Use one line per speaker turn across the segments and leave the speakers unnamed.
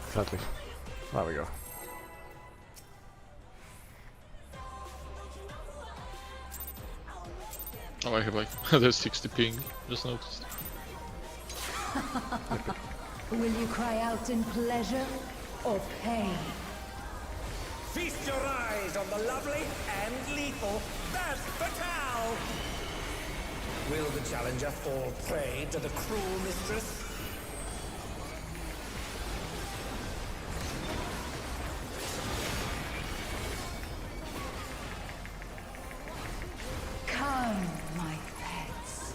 Exactly. There we go.
Oh, I have like there's 60 ping. Just noticed.
Will you cry out in pleasure or pain?
Feast your eyes on the lovely and lethal That's Fatal! Will the challenger fall prey to the cruel mistress?
Come, my pets.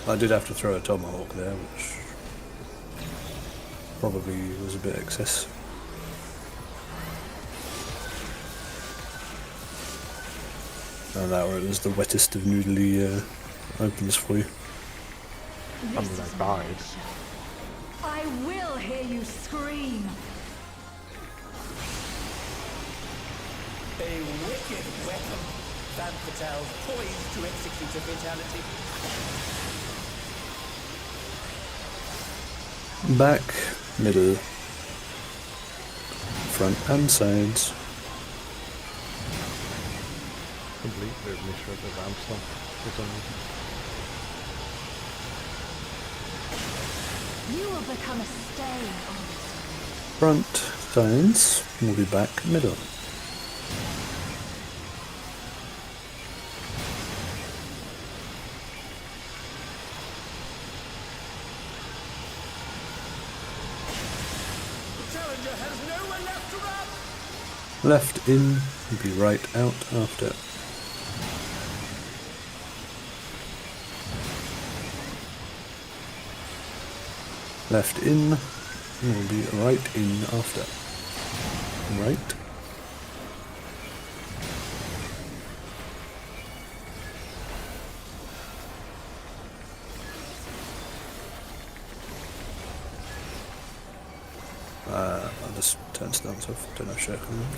I did have to throw a tomahawk there, which probably was a bit excess. And that was the wettest of noodly opens for you.
I mean, I died.
I will hear you scream.
A wicked weapon. Van Fatal poised to execute a fatality.
Back, middle, front and sides.
Completely misread the ramp stuff for some reason.
You will become a stain on this.
Front, sides, we'll be back, middle. Left in, will be right out after. Left in, will be right in after. Right. I'll just turn stance off, don't have share command.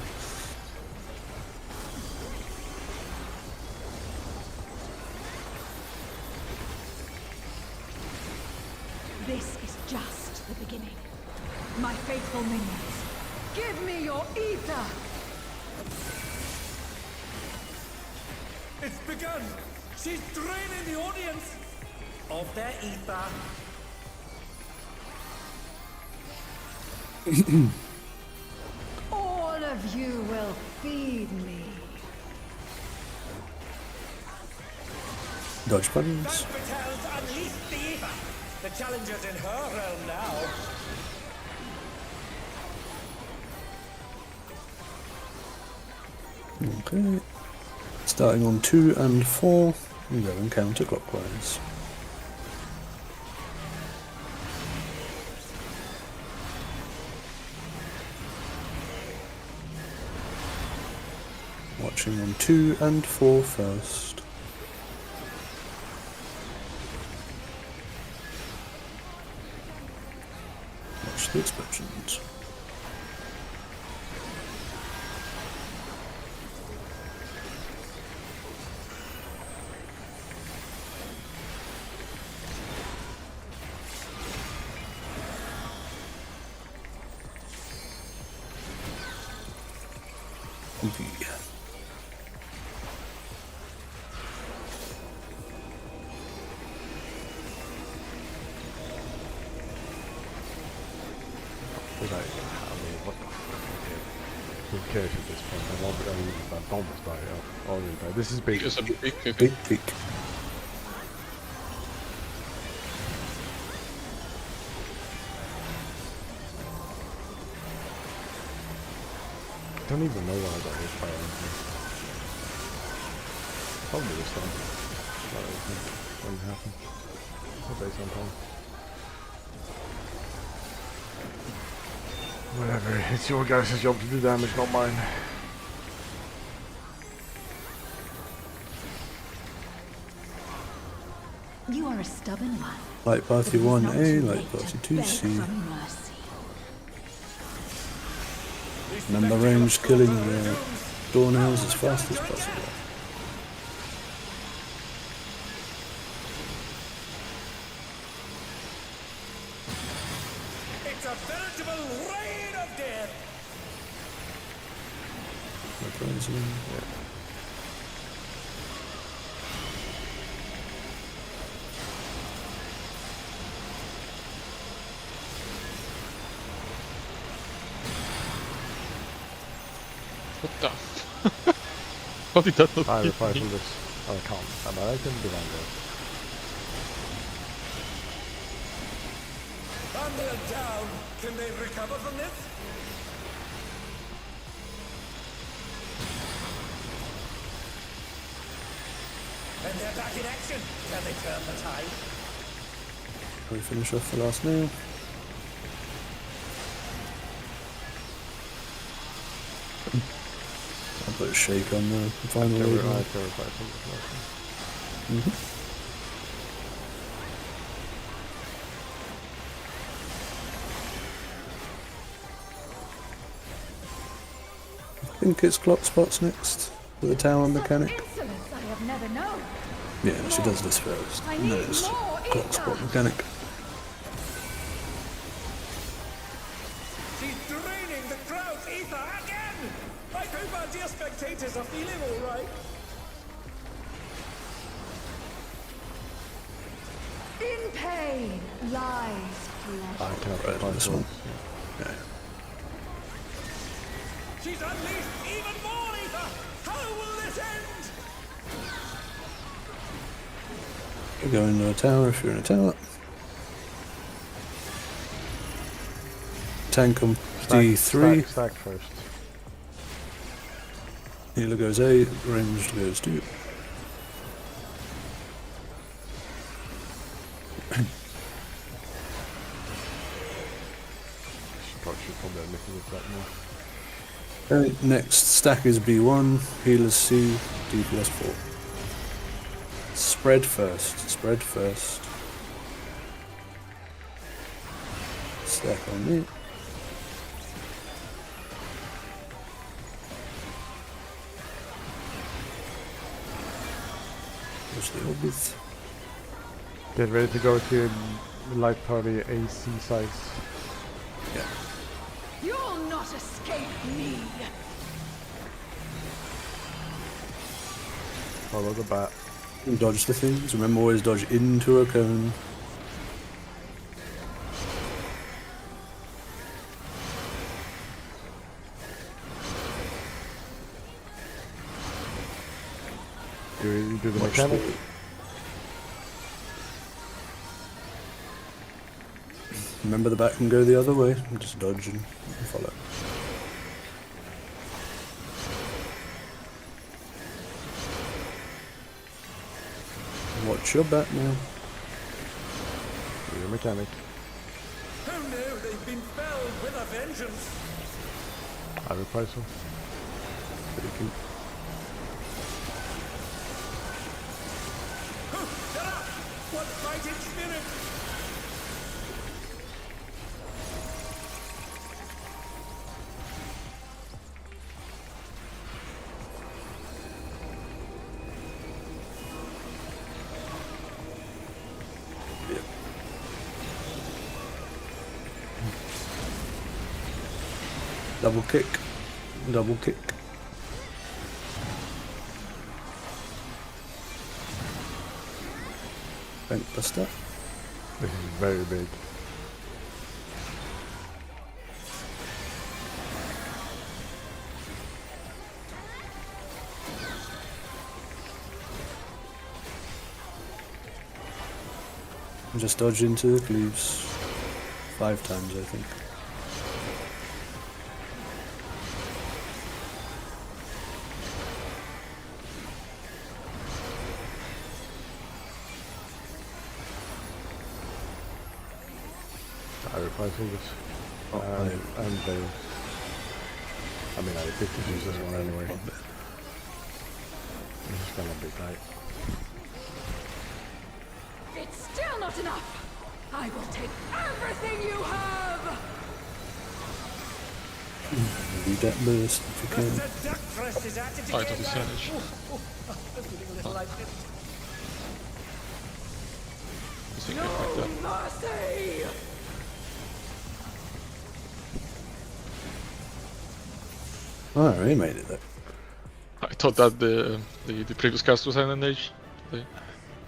This is just the beginning. My faithful minions, give me your ether!
It's begun! She's draining the audience of their ether.
All of you will feed me.
Dodge buttons.
Van Fatal's unleashed the ether. The challenger's in her realm now.
Okay. Starting on 2 and 4, and going counterclockwise. Watching on 2 and 4 first. Watch the explosions. V.
What the fuck? Who cares at this point? I almost died. I already died. This is big.
It's a big,
Big peak.
I don't even know why I got hit by anything. Probably this time. That wouldn't happen. I'll say sometime. Whatever, it's your guys' job to do damage, not mine.
You are a stubborn one.
Light Party 1A, Light Party 2C. Remember range killing there. doornails as fast as possible.
It's a veritable rain of death!
No frozen.
What the? How did that not
I
hit
reply
me?
from this. Oh, I can't. But I can do that.
Thunder down! Can they recover from this? And they're back in action! Can they turn the tide?
We finish off the last nail. I'll put a shake on the final
I can
level.
reply from this last one.
I think it's clock spots next with the tower mechanic.
Insolence I have never known.
Yeah, she does this first,
I
and then
need
it's
more
clock
ether.
spot mechanic.
She's draining the crowd's ether again! I hope our dear spectators are feeling alright.
In pain lies pleasure.
I cannot
Right,
reply
this
to
one.
this.
Yeah.
She's unleashed even more ether! How will this end?
You go into a tower if you're in a tower. Tank on D3.
Stack first.
Healer goes A, ranged goes 2.
Should probably have looking at that more.
Okay, next stack is B1, healers C, DPS 4. Spread first, spread first. Stack on me. Push the orbit.
Get ready to go to light party AC size.
Yeah.
You'll not escape me.
Follow the bat.
Dodge the things. Remember, always dodge into a cone.
Do the
Watch
mechanic.
Remember, the bat can go the other way. Just dodge and follow. Watch your bat now.
Do the mechanic.
Oh no, they've been felled with a vengeance!
I reply so.
Pretty cute.
They're up! What fighting spirit!
Yep. Double kick. Double kick. Bank buster.
This is very big.
Just dodge into the cleaves. 5 times, I think.
I reply to this.
Oh,
And they. I mean, I picked to use this one anyway. It's just gonna be tight.
It's still not enough. I will take everything you have.
Heavy deck burst if you
The
can.
seductress is at it
Fight
again.
of the Savage.
I'm feeling a little lightheaded.
I think I fight that.
Mercy!
Oh, he made it though.
I thought that the previous cast was an age.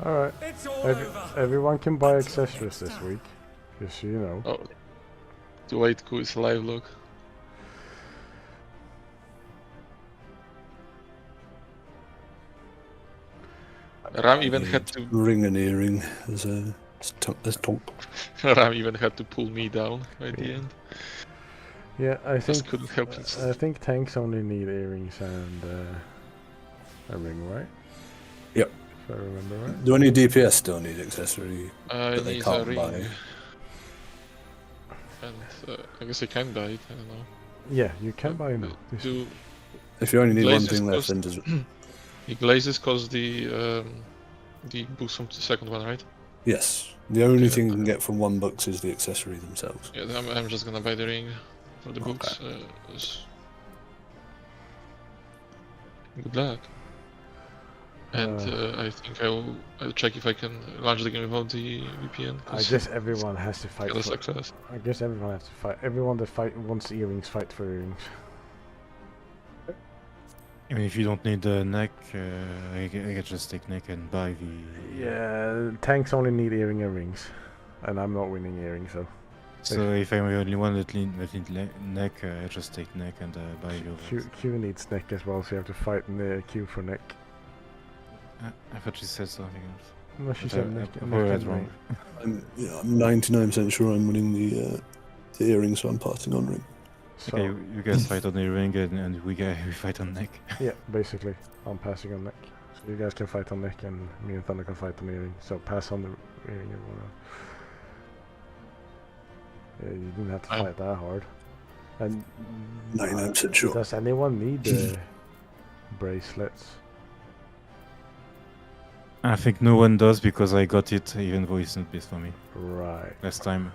Alright.
It's all over.
Everyone can buy accessories this week. Just so you know.
Oh, too late. Who is live log? Ram even had to
Ring and earring as talk.
Ram even had to pull me down by the end.
Yeah, I
Just
think
couldn't help it.
I think tanks only need earrings and a ring, right?
Yep.
If I remember right.
Do any DPS still need accessory
I
that they
need a
can't
ring.
buy?
And I guess I can buy it. I don't know.
Yeah, you can buy them.
Do
If you only need one
Glazes
thing left,
cost-
then does
the glazes cause the boost from the second one, right?
yes. The only thing you can get from one box is the accessory themselves.
Yeah, then I'm just gonna buy the ring for the books. Good luck. And I think I'll check if I can launch the game without the VPN.
I guess everyone has to fight
got a
for
success.
I guess everyone has to fight. Everyone that wants earrings fight for earrings.
I mean, if you don't need the neck, I can just take neck and buy the...
Yeah, tanks only need earring and rings. And I'm not winning earrings, so.
So if I'm the only one that need neck, I just take neck and buy the
Q needs neck as well, so you have to fight in the Q for neck.
I thought she said something else.
No, she
But
said
I
neck.
I
neck
read
and
wrong.
ring.
I'm 99% sure I'm winning the earring, so I'm passing on ring.
So,
Okay, you guys fight on the ring and we fight on neck.
yeah, basically, I'm passing on neck. So you guys can fight on neck and me and Thunder can fight on earring. So pass on the earring, everyone else. Yeah, you didn't have to fight that hard. And
99% sure.
does anyone need the bracelets?
I think no one does because I got it even though it's not based for me
Right.
last time.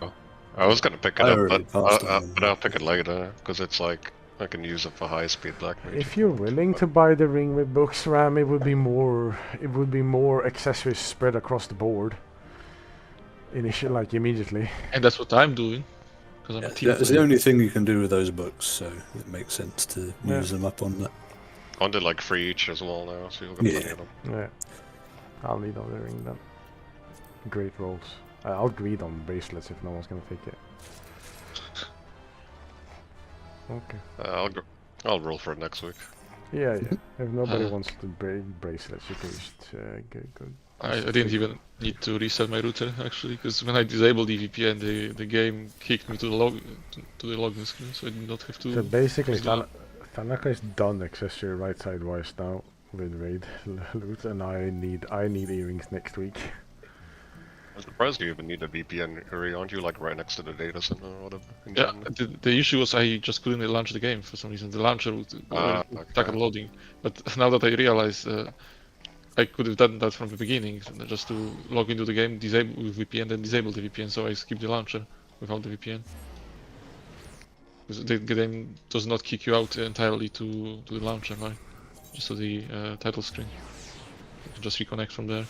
I was gonna pick it
I
up,
already passed on
but I'll pick it later because it's like I can use it for high-speed black mage.
If you're willing to buy the ring with books, Ram, it would be more accessories spread across the board. Initially, like immediately.
And that's what I'm doing. Because I'm a team.
It's the only thing you can do with those books, so it makes sense to
Yeah.
use them up on that.
I wanted like 3 each as well now, so you'll get plenty
Yeah.
of them.
Yeah. I'll need all the ring then. Great rolls. I'll greed on bracelets if no one's gonna take it. Okay.
I'll roll for it next week.
Yeah, yeah. If nobody wants the bracelets, you can just go.
I didn't even need to reset my router actually, because when I disabled the VPN, the game kicked me to the login screen, so I did not have to.
So basically,
use the-
Tanaka is done accessory right side wise now with raid loot, and I need earrings next week.
I'm surprised you even need a VPN area, aren't you? Like right next to the data center or whatever. in
Yeah,
Germany?
the issue was I just couldn't launch the game for some reason. The launcher would stuck
okay.
on loading. But now that I realize I could have done that from the beginning, just to log into the game, disable with VPN, then disable the VPN, so I skipped the launcher without the VPN. Because the game does not kick you out entirely to the launcher, right? Just to the title screen. You can just reconnect from there.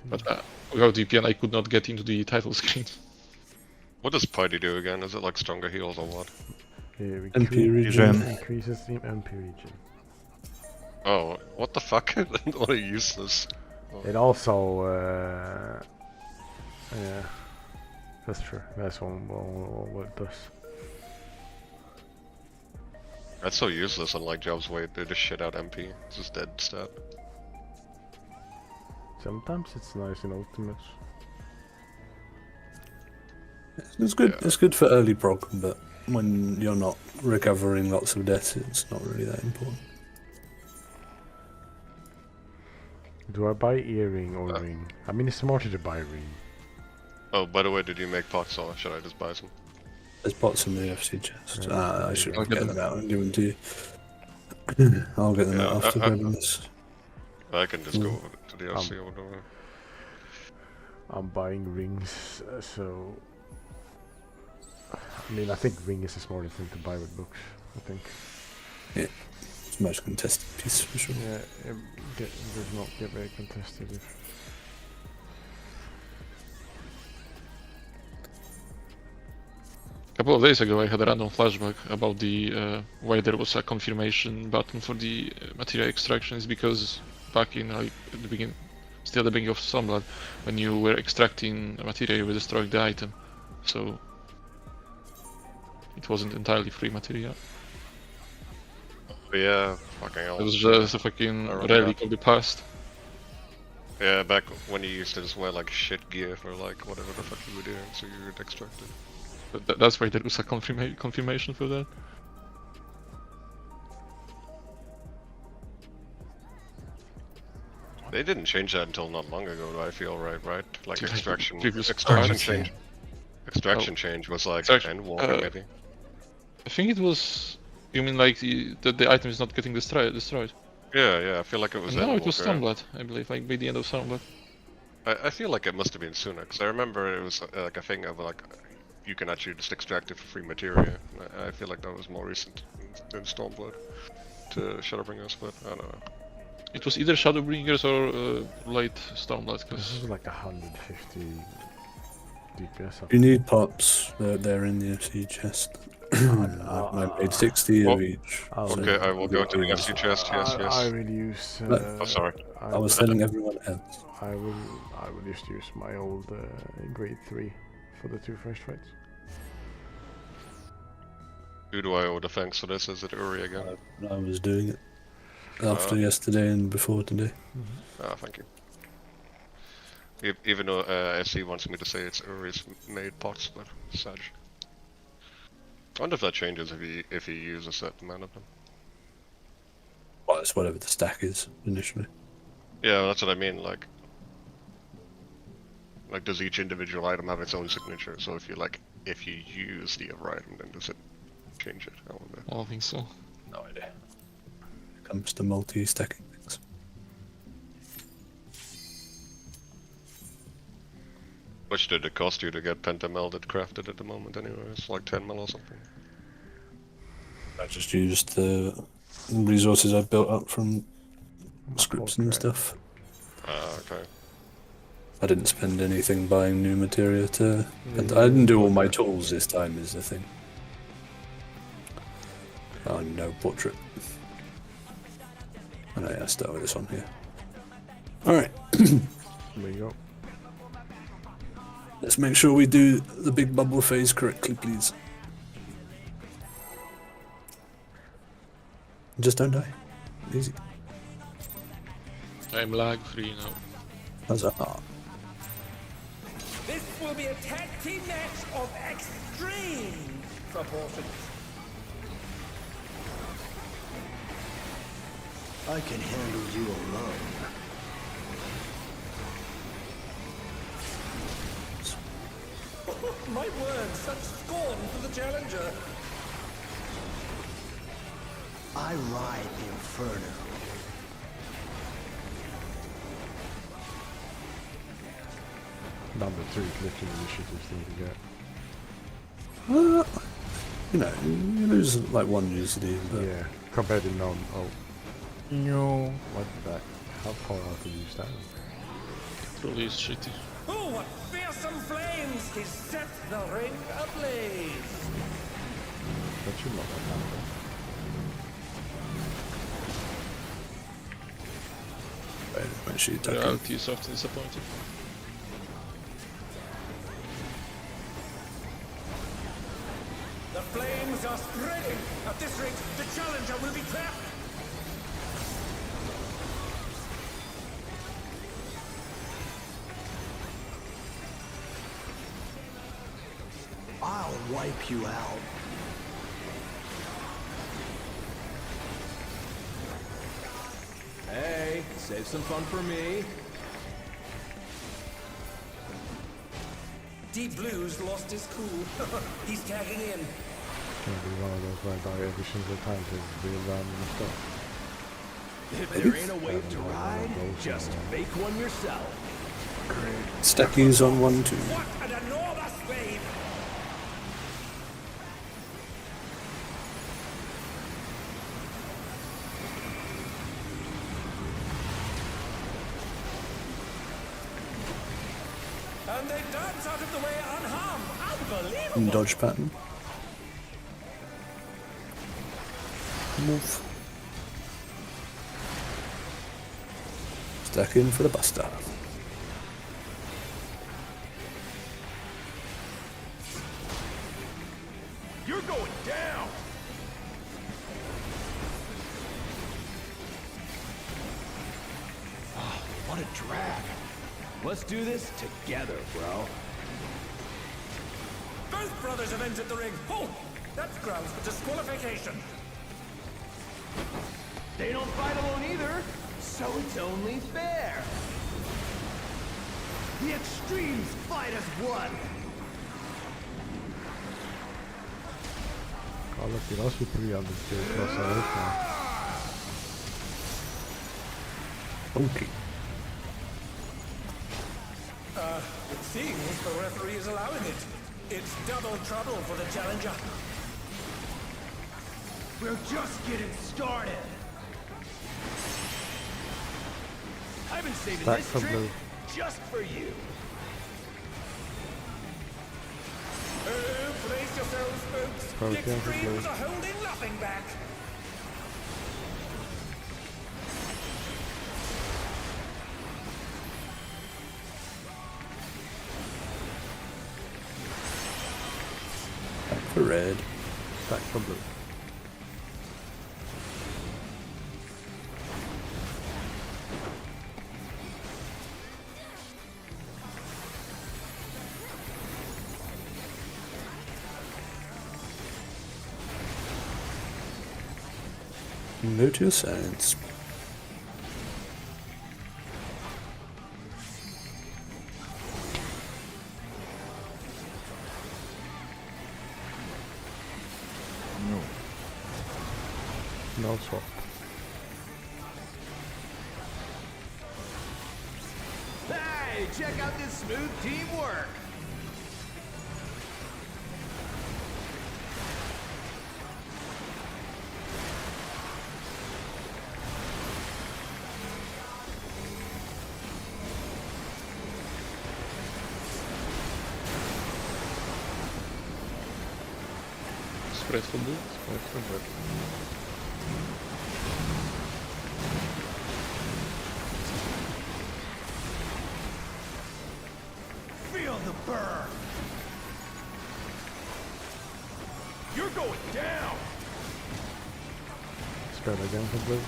But without VPN, I could not get into the title screen.
What does Putty do again? Is it like stronger heals or what?
Yeah,
MP region.
increases the MP region.
Oh, what the fuck? What a useless.
It also, yeah, that's true. That's what it does.
That's so useless unlike jobs where they just shit out MP. It's just dead stat.
Sometimes it's nice in ultimates.
It's good.
Yeah.
It's good for early prog, but when you're not recovering lots of deaths, it's not really that important.
Do I buy earring or ring? I mean, it's smarter to buy ring.
Oh, by the way, did you make pots or should I just buy some?
There's pots in the FC chest.
Yeah.
I should
I'll
get
get
them out and give them to you. I'll get them
Yeah,
out after grabbing this.
I can just go to the LC or whatever.
I'm buying rings, so... I mean, I think ring is the smartest thing to buy with books. I think.
Yeah, it's the most contested piece for sure.
Yeah, it does not get very contested.
A couple of days ago I had a random flashback about the why there was a confirmation button for the material extraction is because back in like at the beginning, still at the beginning of Stormblood, when you were extracting a material you were destroying the item, so it wasn't entirely free material.
Yeah, fucking hell.
It was just a fucking relic of the past.
Yeah, back when you used to just wear like shit gear for like whatever the fuck you were doing, so you would extract it.
But that's why there was a confirmation for that.
They didn't change that until not long ago, I feel, right? Like
Like
extraction
previous
extraction
parts,
change. Extraction
Oh.
change was like
Extraction-
Endwalker maybe.
I think it was. You mean like the item is not getting destroyed?
Yeah, I feel like it was
No, it was
Endwalker.
Stormblood, I believe, like by the end of Stormblood.
I feel like it must have been sooner, because I remember it was like a thing of like you can actually just extract it for free material. I feel like that was more recent than Stormblood to Shadowbringers, but I don't know.
It was either Shadowbringers or late Stormblood,
This
because
is like 150 DPS.
You need pops, they're in the FC chest. I made 60 of each.
Okay, I will go to the FC chest, yes.
I will use.
Oh, sorry.
I was telling everyone else.
I will just use my old grade 3 for the 2 first fights.
Who do I owe the thanks for this? Is it Uri again?
I was doing it after yesterday and before today.
Ah, thank you. Even though SC wants me to say it's Uri's made pots, but sad. I wonder if that changes if he uses a certain amount of them.
Well, it's whatever the stack is initially.
Yeah, that's what I mean. Like, does each individual item have its own signature? So if you use the other item, then does it change it? I wonder.
I don't think so.
No idea. When it comes to multi-stacking things.
Which did it cost you to get pentamelded crafted at the moment anyway? It's like 10 mil or something.
I just used the resources I built up from scripts and stuff.
Ah, okay.
I didn't spend anything buying new material to... And I didn't do all my tools this time is the thing. Oh no, portrait. And I start with this one here. Alright.
There you go.
Let's make sure we do the big bubble phase correctly, please. Just don't die. Easy.
I'm lag free now.
How's that? Oh.
This will be a tag team match of extreme proportions.
I can handle you alone.
My word, such scorn for the challenger.
I ride the inferno.
Number 3 clicking initiatives thing to get.
You know, you lose like one usually, but
Yeah, compared to none. Oh. No. What the? How far out to use that?
Probably is shitty.
Oh, what fearsome flames! He set the ring ablaze.
That should not have happened.
when she attacked him.
Reality is often disappointing.
The flames are spreading. At this rate, the challenger will be trapped.
I'll wipe you out.
Hey, save some fun for me.
Deep Blue's lost his cool. He's tagging in.
Can't be one of those where I die every single time to build random stuff.
If there ain't a wave to ride, just make one yourself.
Stackies on 1-2.
What an enormous wave! And they dance out of the way unharmed. Unbelievable.
Dodge pattern. Move. Stack in for the buster.
You're going down. Oh, what a drag. Let's do this together, bro.
Both brothers have entered the ring. Oh, that's grounds for disqualification.
They don't fight alone either, so it's only fair. The extremes fight as one.
Kolla till oss vi programmet till krossa ut här.
Okay.
It seems the referee is allowing it. It's double trouble for the challenger.
We're just getting started. I've been saving
Back
this
from
trick
blue.
just for you.
Oh, brace yourselves, folks.
Go
The
again for
extremes
blue.
are holding nothing back.
Back for red.
Back from blue.
No to your sides.
No swap.
Hey, check out this smooth teamwork.
Spread for blue.
Spread for blue.
Feel the burn. You're going down.
Spread again for blue.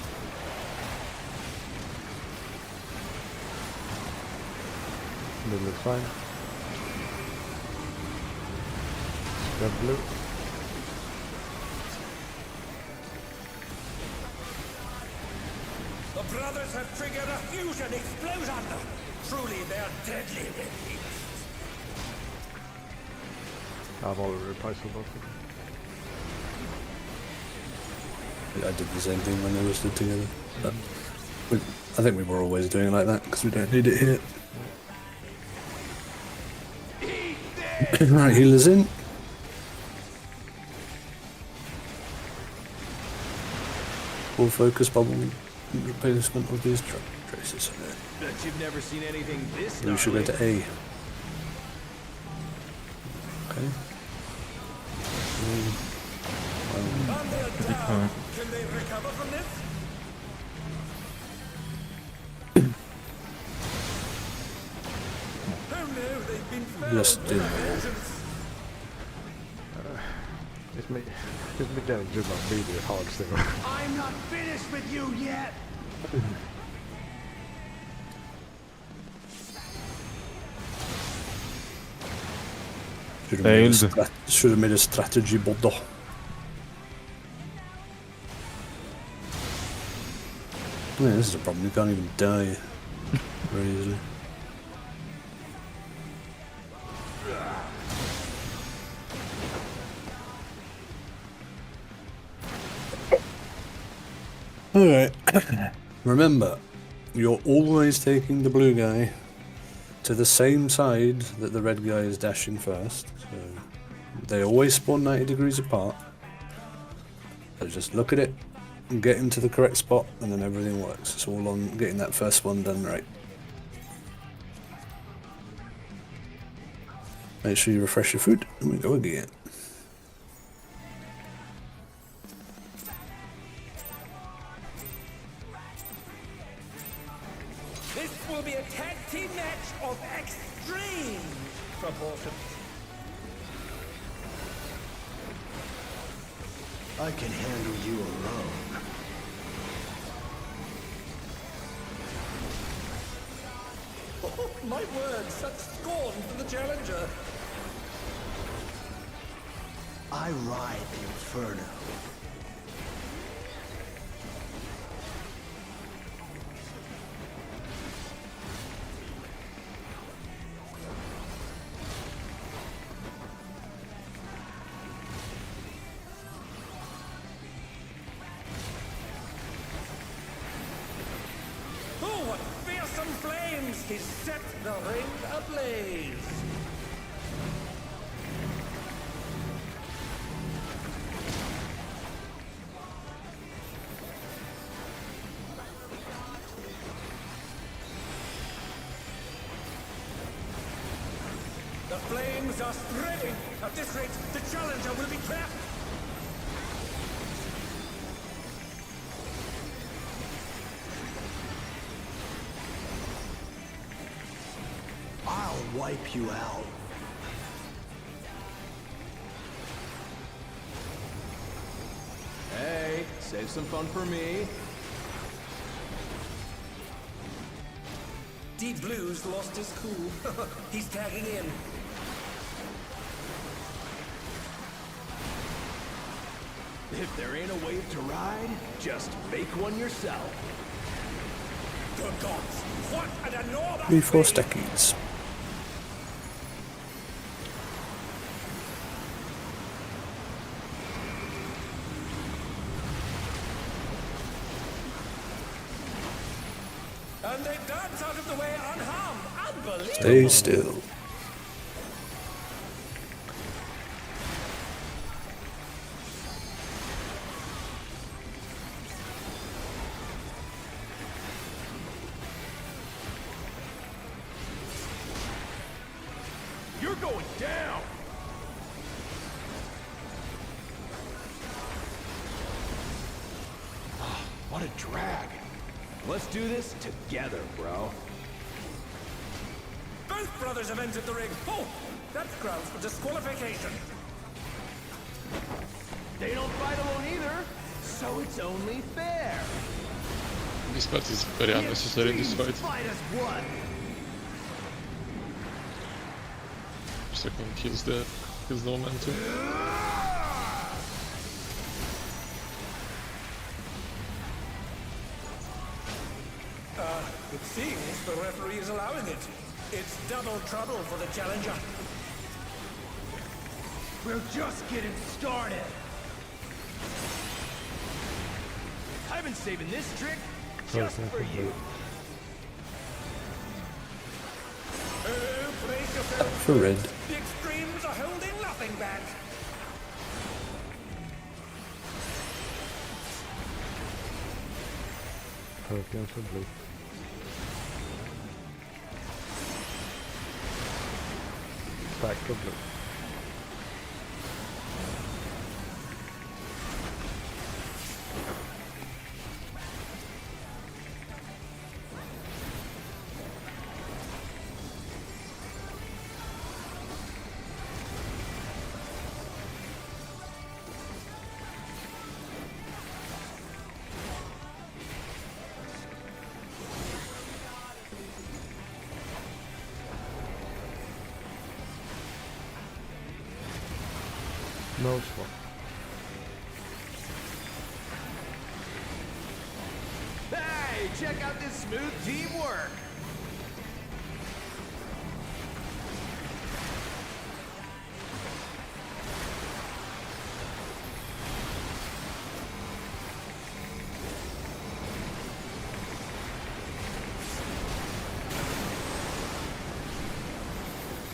Blue looks fine. Spread blue.
The brothers have triggered a fusion explosion. Truly, they are deadly red beasts.
I've already replaced for both of them.
I did the same thing when they were stood together. But I think we were always doing it like that because we don't need it here. Right, healers in. Full focus bubble replacement of these traces.
Bet you've never seen anything this
We should go
gnarly.
to A. Okay.
And they're down. Can they recover from this? Oh no, they've been found.
Let's do it.
It's me getting to my media hard still.
I'm not finished with you yet.
Should have made a strategy boddo. Yeah, this is a problem. You can't even die very easily. Alright. Remember, you're always taking the blue guy to the same side that the red guy is dashing first. So they always spawn 90 degrees apart. So just look at it and get him to the correct spot and then everything works. It's all on getting that first one done right. Make sure you refresh your food, and we go again.
This will be a tag team match of extreme proportions.
I can handle you alone.
Oh, my word, such scorn for the challenger.
I ride the Inferno.
Oh, what fearsome flames! He set the ring ablaze! The flames are spreading! At this rate, the challenger will be trapped!
I'll wipe you out.
Hey, save some fun for me.
Deep Blue's lost his cool. He's tagging in.
If there ain't a wave to ride, just make one yourself.
Good gods! What an enormous
3-4
wave!
stackies.
And they dance out of the way unharmed. Unbelievable!
Stay still.
You're going down! What a drag. Let's do this together, bro.
Both brothers have entered the ring. Oh, that's grounds for disqualification.
They don't fight alone either, so it's only fair.
This part is very unnecessary in this fight.
Fight as one.
Second kills the momentum.
It seems the referee is allowing it. It's double trouble for the challenger.
We're just getting started. I've been saving this trick just for you.
Oh, brace yourself.
For red.
The extremes are holding nothing back.
Hurricane for blue. Back for blue. No swap.
Hey, check out this smooth teamwork.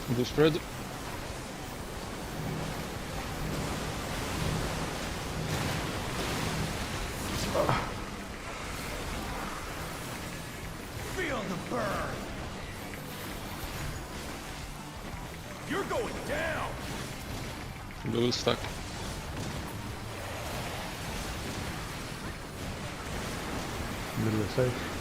Blue spread.
Feel the burn.
You're going down.
Blue is stuck.
Middle is safe.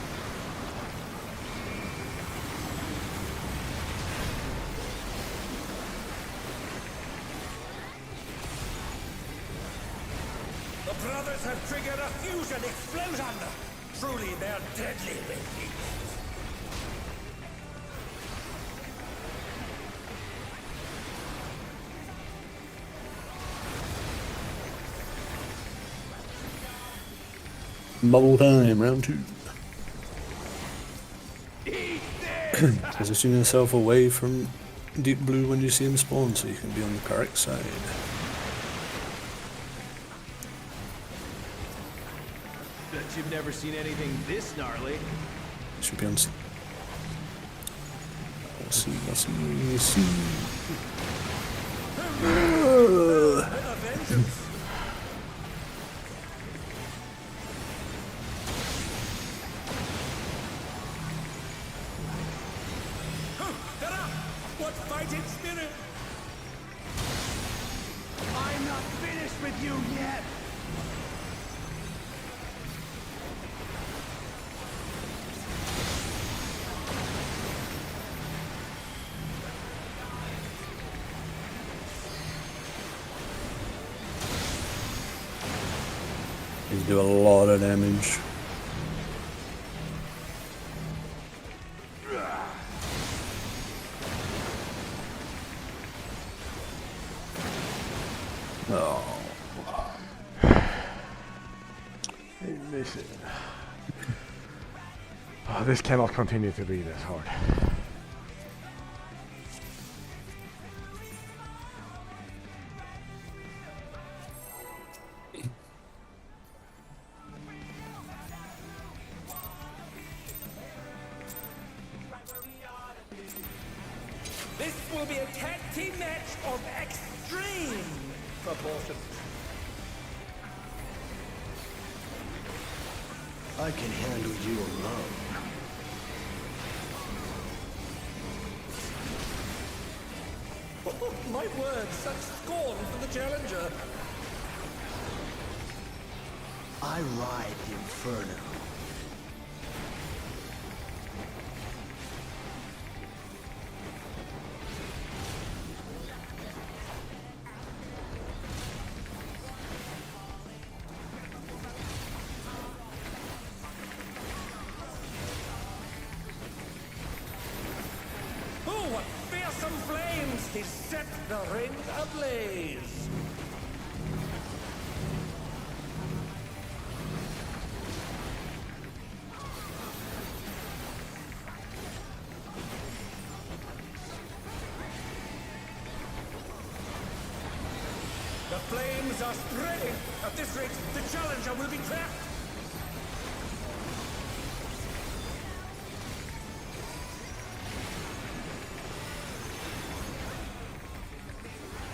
The brothers have triggered a fusion explosion! Truly, they're deadly beasts.
Bubble time, round 2. Position yourself away from deep blue when you see him spawn so you can be on the correct side.
Bet you've never seen anything this gnarly.
Should be on C. C.
What fighting spirit!
I'm not finished with you yet.
He's doing a lot of damage. Oh.
This cannot continue to be this hard.
This will be a tag team match of extreme proportions.
I can handle you alone.
Oh, my word, such scorn for the challenger.
I ride the inferno.
Oh, what fearsome flames! He set the ring ablaze! The flames are spreading! At this rate, the challenger will be trapped!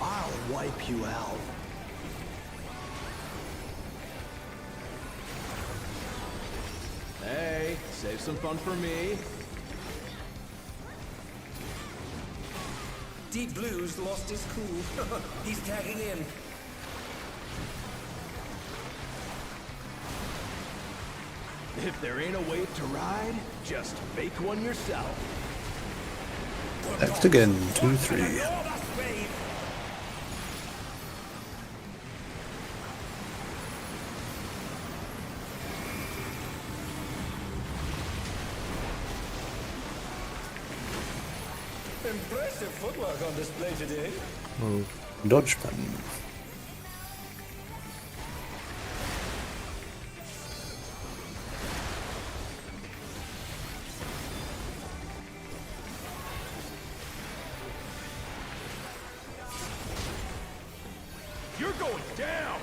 I'll wipe you out.
Hey, save some fun for me.
Deep Blue's lost his cool. He's tagging in.
If there ain't a wave to ride, just make one yourself.
Next again, 2-3.
Enormous wave! Impressive footwork on display today.
Oh, dodge button.
You're going down.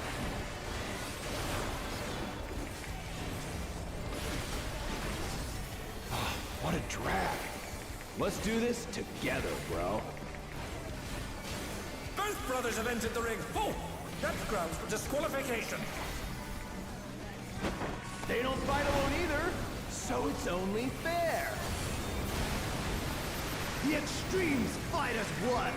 What a drag. Let's do this together, bro.
Both brothers have entered the ring. Oh, that's grounds for disqualification.
They don't fight alone either, so it's only fair. The extremes fight as one.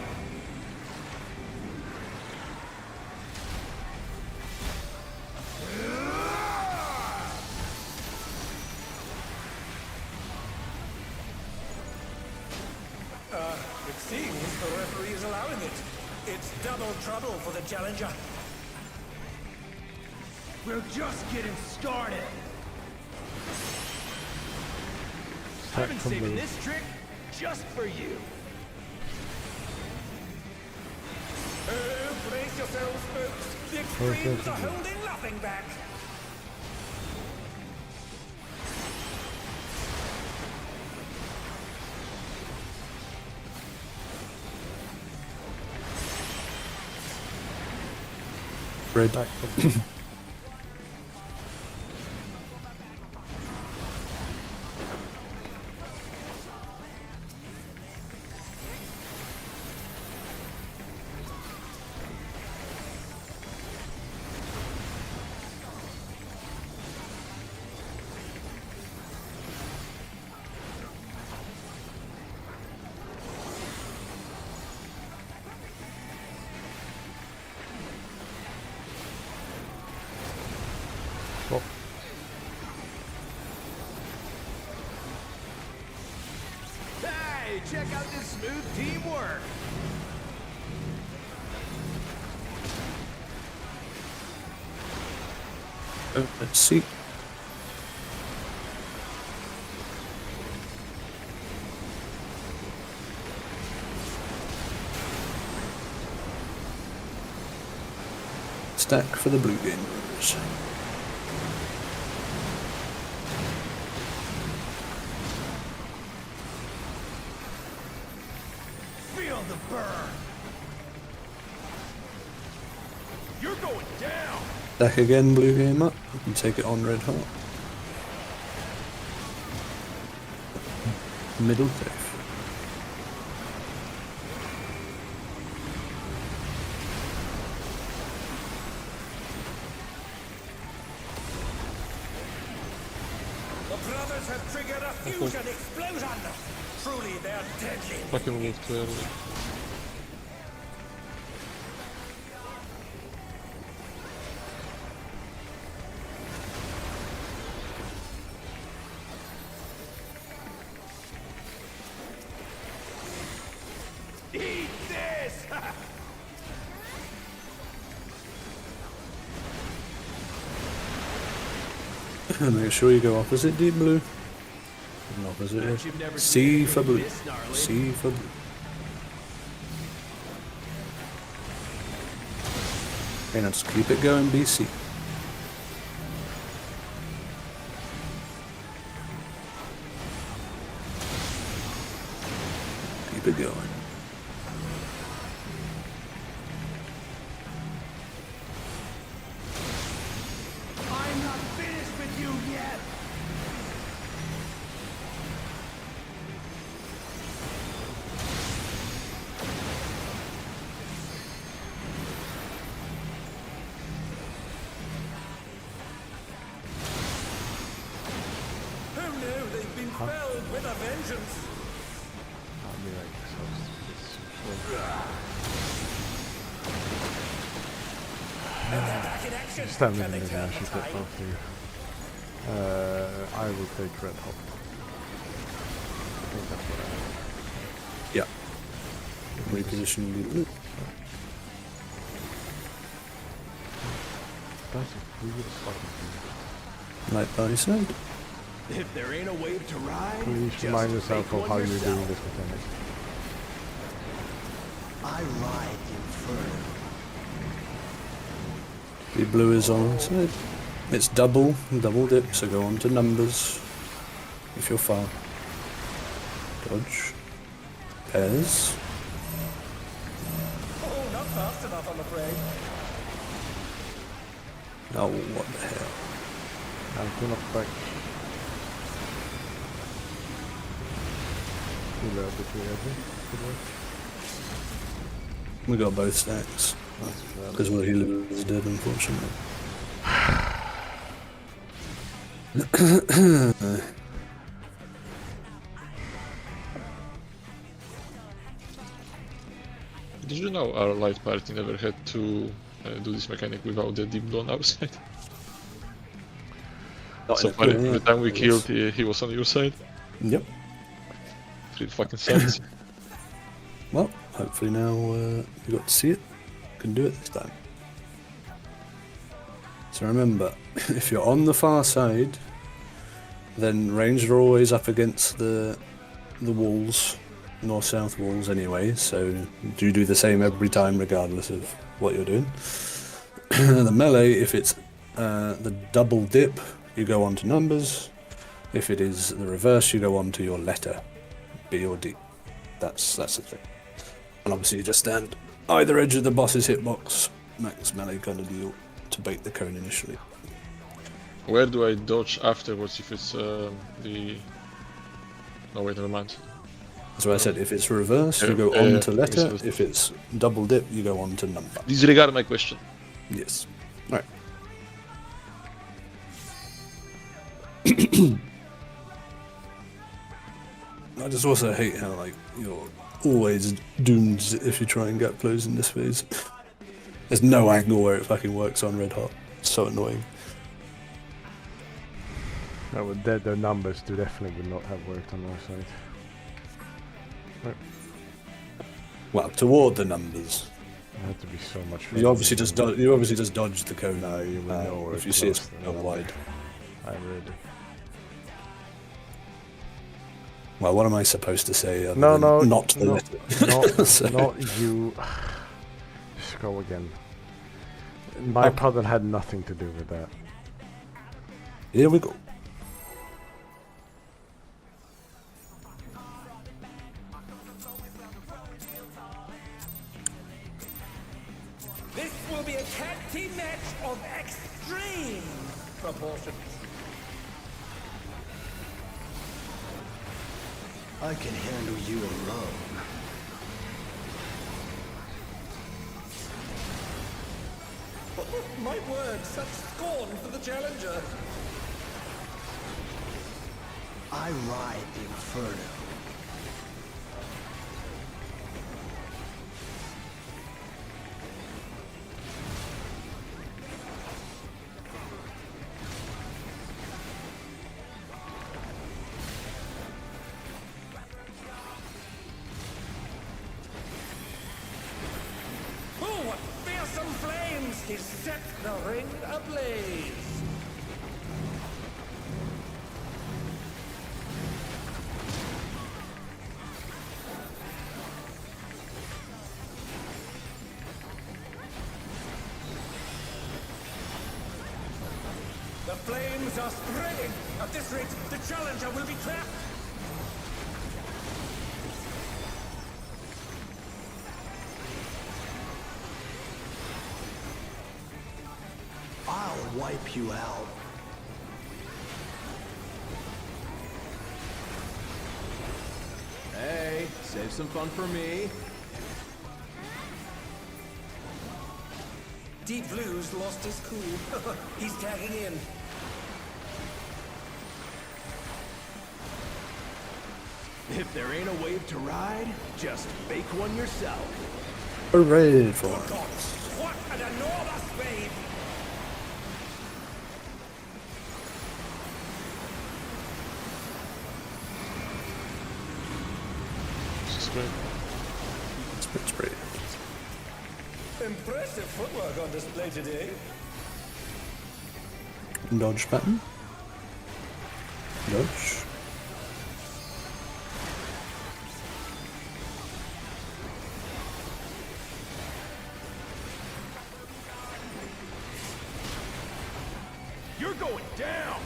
It seems the referee is allowing it. It's double trouble for the challenger.
We're just getting started. I've been saving this trick just for you.
Oh, brace yourselves, folks. The extremes are holding nothing back.
Red.
Hey, check out this smooth teamwork.
Let's see. Stack for the blue gamers.
Feel the burn. You're going down.
Stack again, blue gamer. You can take it on red heart. Middle safe.
The brothers have triggered a fusion explosion. Truly, they're deadly.
Fucking move too early.
Eat this.
Make sure you go opposite deep blue. And opposite red.
You've never
C
seen
for blue.
this gnarly.
C for blue. Okay, now just keep it going, BC. Keep it going.
I'm not finished with you yet.
Oh no, they've been felled with a vengeance. And they're back in action.
Stand
Can
in
they
there,
turn
I
the
should get
tide?
both of you. I will take red hop. I think that's what I have.
Yeah. Reposition deep blue.
That's a weird fucking
Like I said.
If there ain't a wave to ride,
thing. Please
just
remind
make
yourself of
one
how you're
yourself.
doing this mechanic.
I ride the inferno.
The blue is on side. It's double dip, so go on to numbers if you're far. Dodge. Pairs.
Oh, not fast enough, I'm afraid.
Oh, what the hell.
I'm going up back. Too low between everything.
We got both stacks. Because what he was dead, unfortunately.
Did you know our light party never had to do this mechanic without the deep blue on our side? So far, every time we killed, he was on your side.
Yep.
It fucking sucks.
Well, hopefully now you got to see it. Can do it this time. So remember, if you're on the far side, then ranged are always up against the walls, north-south walls anyway, so do the same every time regardless of what you're doing. The melee, if it's the double dip, you go on to numbers. If it is the reverse, you go on to your letter, B or D. That's the thing. And obviously you just stand either edge of the boss's hitbox, max melee kind of deal, to bait the cone initially.
Where do I dodge afterwards if it's the... No, wait, never mind.
That's what I said, if it's reverse, you go on to letter. If it's double dip, you go on to number.
Disregard my question.
Yes. Alright. I just also hate how, like, you're always doomed if you try and get close in this phase. There's no angle where it fucking works on Red Hot. It's so annoying.
No, the numbers definitely would not have worked on our side. Right.
Well, toward the numbers.
It had to be so much.
You obviously just dodge the cone.
No, you would know
if you see it's wide.
I really.
Well, what am I supposed to say?
No,
not the letter.
So. Not you. Just go again. My pattern had nothing to do with that.
Here we go.
This will be a tag team match of extreme proportions.
I can handle you alone.
My word, such scorn for the challenger.
I ride the inferno.
Oh, what fearsome flames! He set the ring ablaze! The flames are spreading! At this rate, the challenger will be trapped!
I'll wipe you out.
Hey, save some fun for me.
Deep Blue's lost his cool. He's tagging in.
If there ain't a wave to ride, just make one yourself.
Hooray for
Good gods, what an enormous wave!
This is great.
It's pretty.
Impressive footwork on display today.
Dodge pattern. Dodge.
You're going down!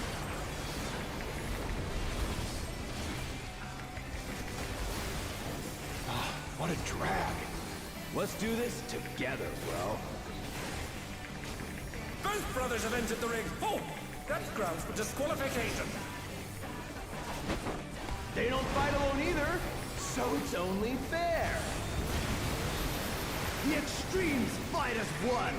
What a drag. Let's do this together, bro.
Both brothers have entered the ring. Oh, that's grounds for disqualification.
They don't fight alone either, so it's only fair. The extremes fight as one.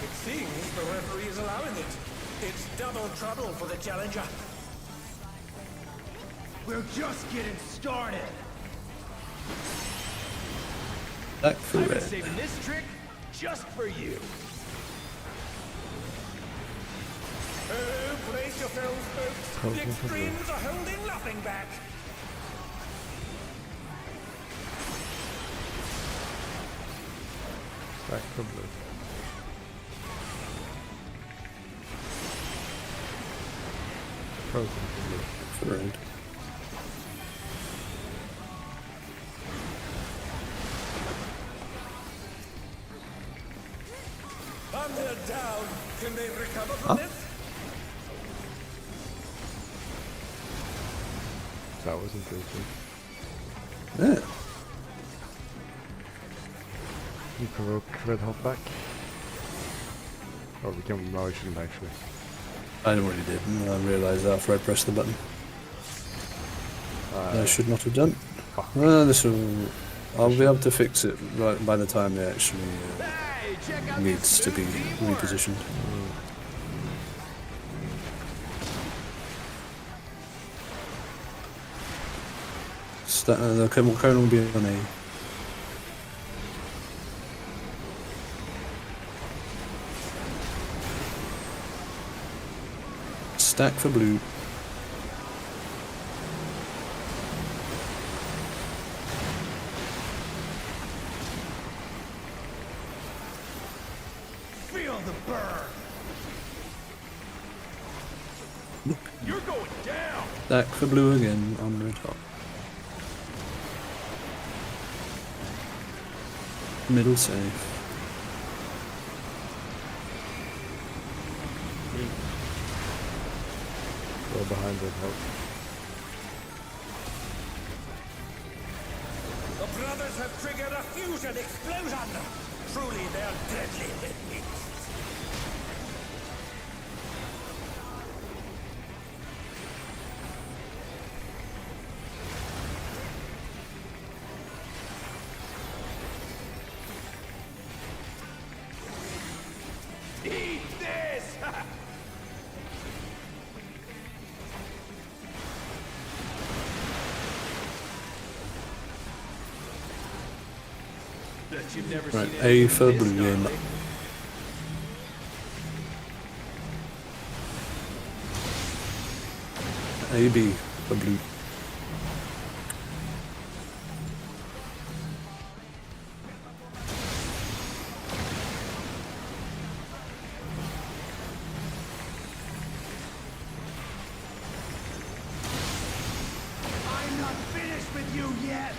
It seems the referee is allowing it. It's double trouble for the challenger.
We're just getting started.
Stack for
I've been
red.
saving this trick just for you.
Oh, brace yourselves, folks. The extremes are holding nothing back.
Stack for blue. Frozen for blue.
For red.
Thunder down. Can they recover from this?
That was interesting.
Yeah.
You provoke red hot back. Or we can, no, we shouldn't actually.
I already did, and I realised after I pressed the button. I should not have done. Well, this will. I'll be able to fix it right by the time it actually
Hey, check out
needs
this
to be
new teamwork.
repositioned. The cone will be on A. Stack for blue.
Feel the burn. You're going down.
Stack for blue again on red hot. Middle safe.
Go behind red hot.
The brothers have triggered a fusion explosion. Truly, they're deadly midnights.
Eat this. Bet you've never
Right,
seen
A
anything
for
this
blue game.
gnarly.
AB for blue.
I'm not finished with you yet.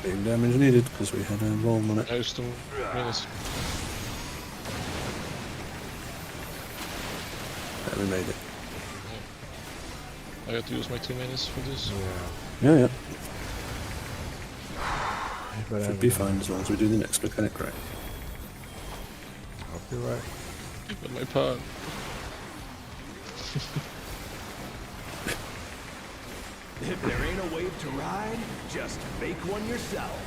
Big damage needed because we had a roll on it.
I used 2 minutes.
Yeah, we made it.
I had to use my 2 minutes for this.
Yeah.
Yeah.
But
Should be fine as long as we do the next mechanic right.
Hope you're right.
But my part.
If there ain't a wave to ride, just make one yourself.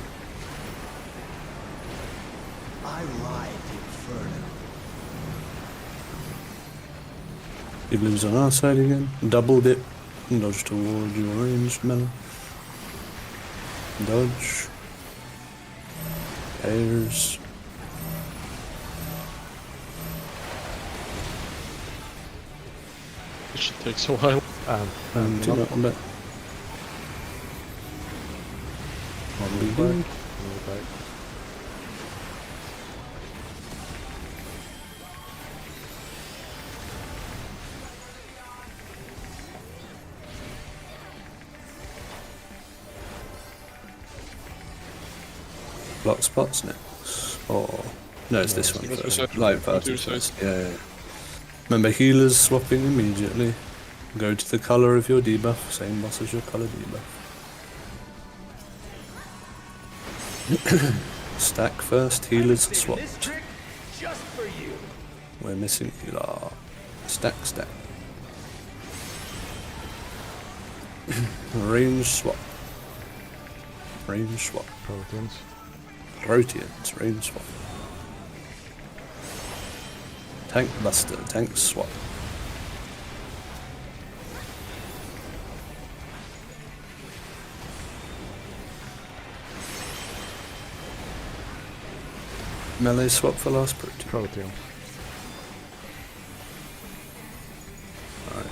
I ride the inferno.
He lives on our side again. Double dip. Dodge towards your ranged melee. Dodge. Airs.
It should take a while.
And two
not
combat. One leading.
move back.
Block spots next. Or no, it's this one
it's
first.
this
Light
one.
party
Two sides.
first. Yeah. Remember, healers swapping immediately. Go to the color of your debuff. Same boss as your color debuff. Stack first. Healers
Saving this
swapped.
trick just for you.
We're missing healer. Stack, stack. Range swap. range swap.
Proteans.
Proteans, range swap. Tank buster, tank swap. Melee swap for last protein.
Protean.
Alright.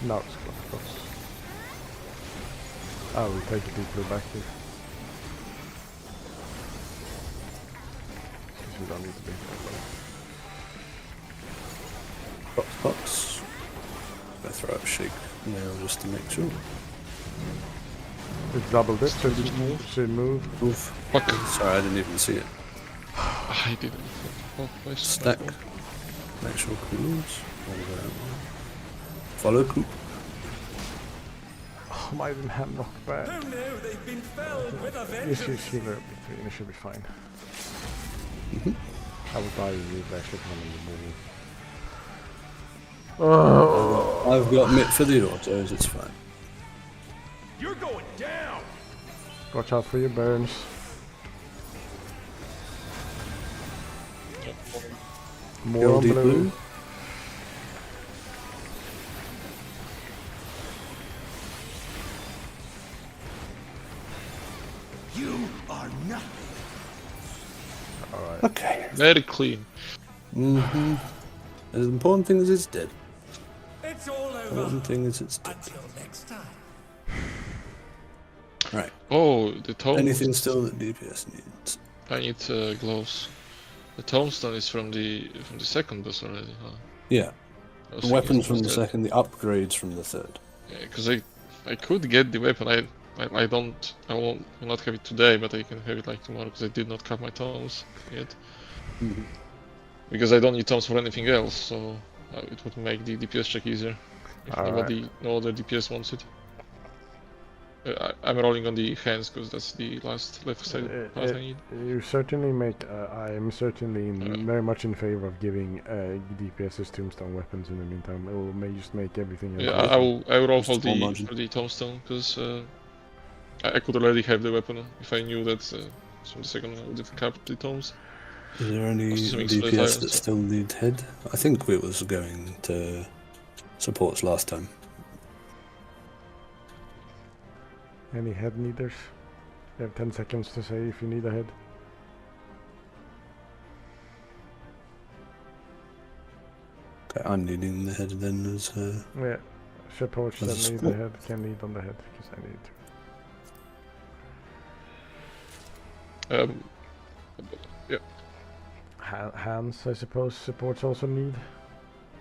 No, it's close. I will take a deep blue back here. Since we don't need to be
Box. I throw out shake now just to make sure.
It's double dip, so it should move.
Oof.
Fuck.
Sorry, I didn't even see it.
I didn't. Oh, nice.
Stack. Make sure cools. Follow cool.
Oh, my hand knocked back.
Who knew they've been filled with a
This
vengeance?
is healer, it should be fine. I will die with you actually come in the movie. Oh,
I've got mitt for the autos, it's fine.
You're going down.
watch out for your burns. More on
Deep
blue.
You are nothing.
Alright.
Okay.
Very clean.
Mm-hmm. The important thing is it's dead.
It's all
The
over.
important thing is it's dead.
Until next time.
Right.
Oh, the tome.
Anything still that DPS needs?
I need gloves. The tombstone is from the second boss already, huh?
Yeah.
I was
The
thinking
weapons
it
from
was
the
that.
second, the upgrades from the third.
Yeah, because I could get the weapon. I will not have it today, but I can have it like tomorrow because I did not cut my tomes yet.
Mhm.
Because I don't need tomes for anything else, so it would make the DPS check easier. If
Alright.
no other DPS wants it. I'm rolling on the hands because that's the last left side path I need.
You certainly make. I am certainly very much in favor of giving DPS's tombstone weapons in the meantime. It will just make everything.
Yeah,
else
I will roll for
Small margin.
the tombstone because I could already have the weapon if I knew that from the second one I would have kept the tomes.
Is there any
Assuming split
DPS
iron,
that
so-
still need head? I think it was going to supports last time.
Any head needers? You have 10 seconds to say if you need a head.
Okay, I'm needing the head then as
Yeah, supports that
As a
need
support.
the head can lead on the head because I need to.
Yeah,
Hands, I suppose, supports also need.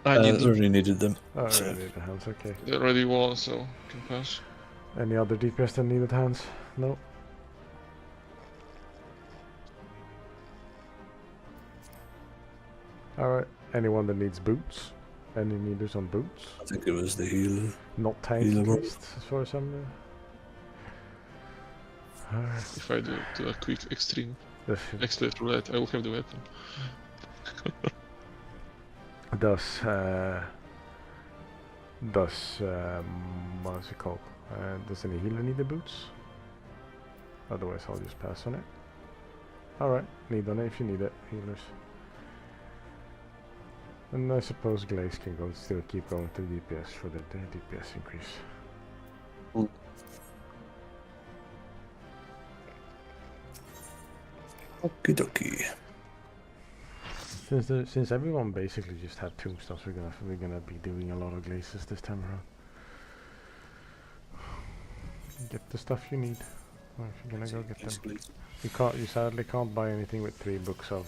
I need
already needed them.
Oh, I
So-
already need the hands, okay.
already one, so can pass.
Any other DPS that needed hands? No. Alright, anyone that needs boots? Any needers on boots?
I think it was the healer.
Not tank
Healer
at
one.
least, as far as I'm Alright.
If I do a quick extreme
Does,
X-Late roulette, I will have the weapon.
what is it called? Does any healer need the boots? Otherwise I'll just pass on it. Alright, need on it if you need it, healers. And I suppose Glaze can go still keep going to DPS for the DPS increase.
Okie dokie.
Since everyone basically just had tombstones, we're gonna be doing a lot of glazes this time around. Get the stuff you need. Or if you're gonna go get them. You sadly can't buy anything with 3 books of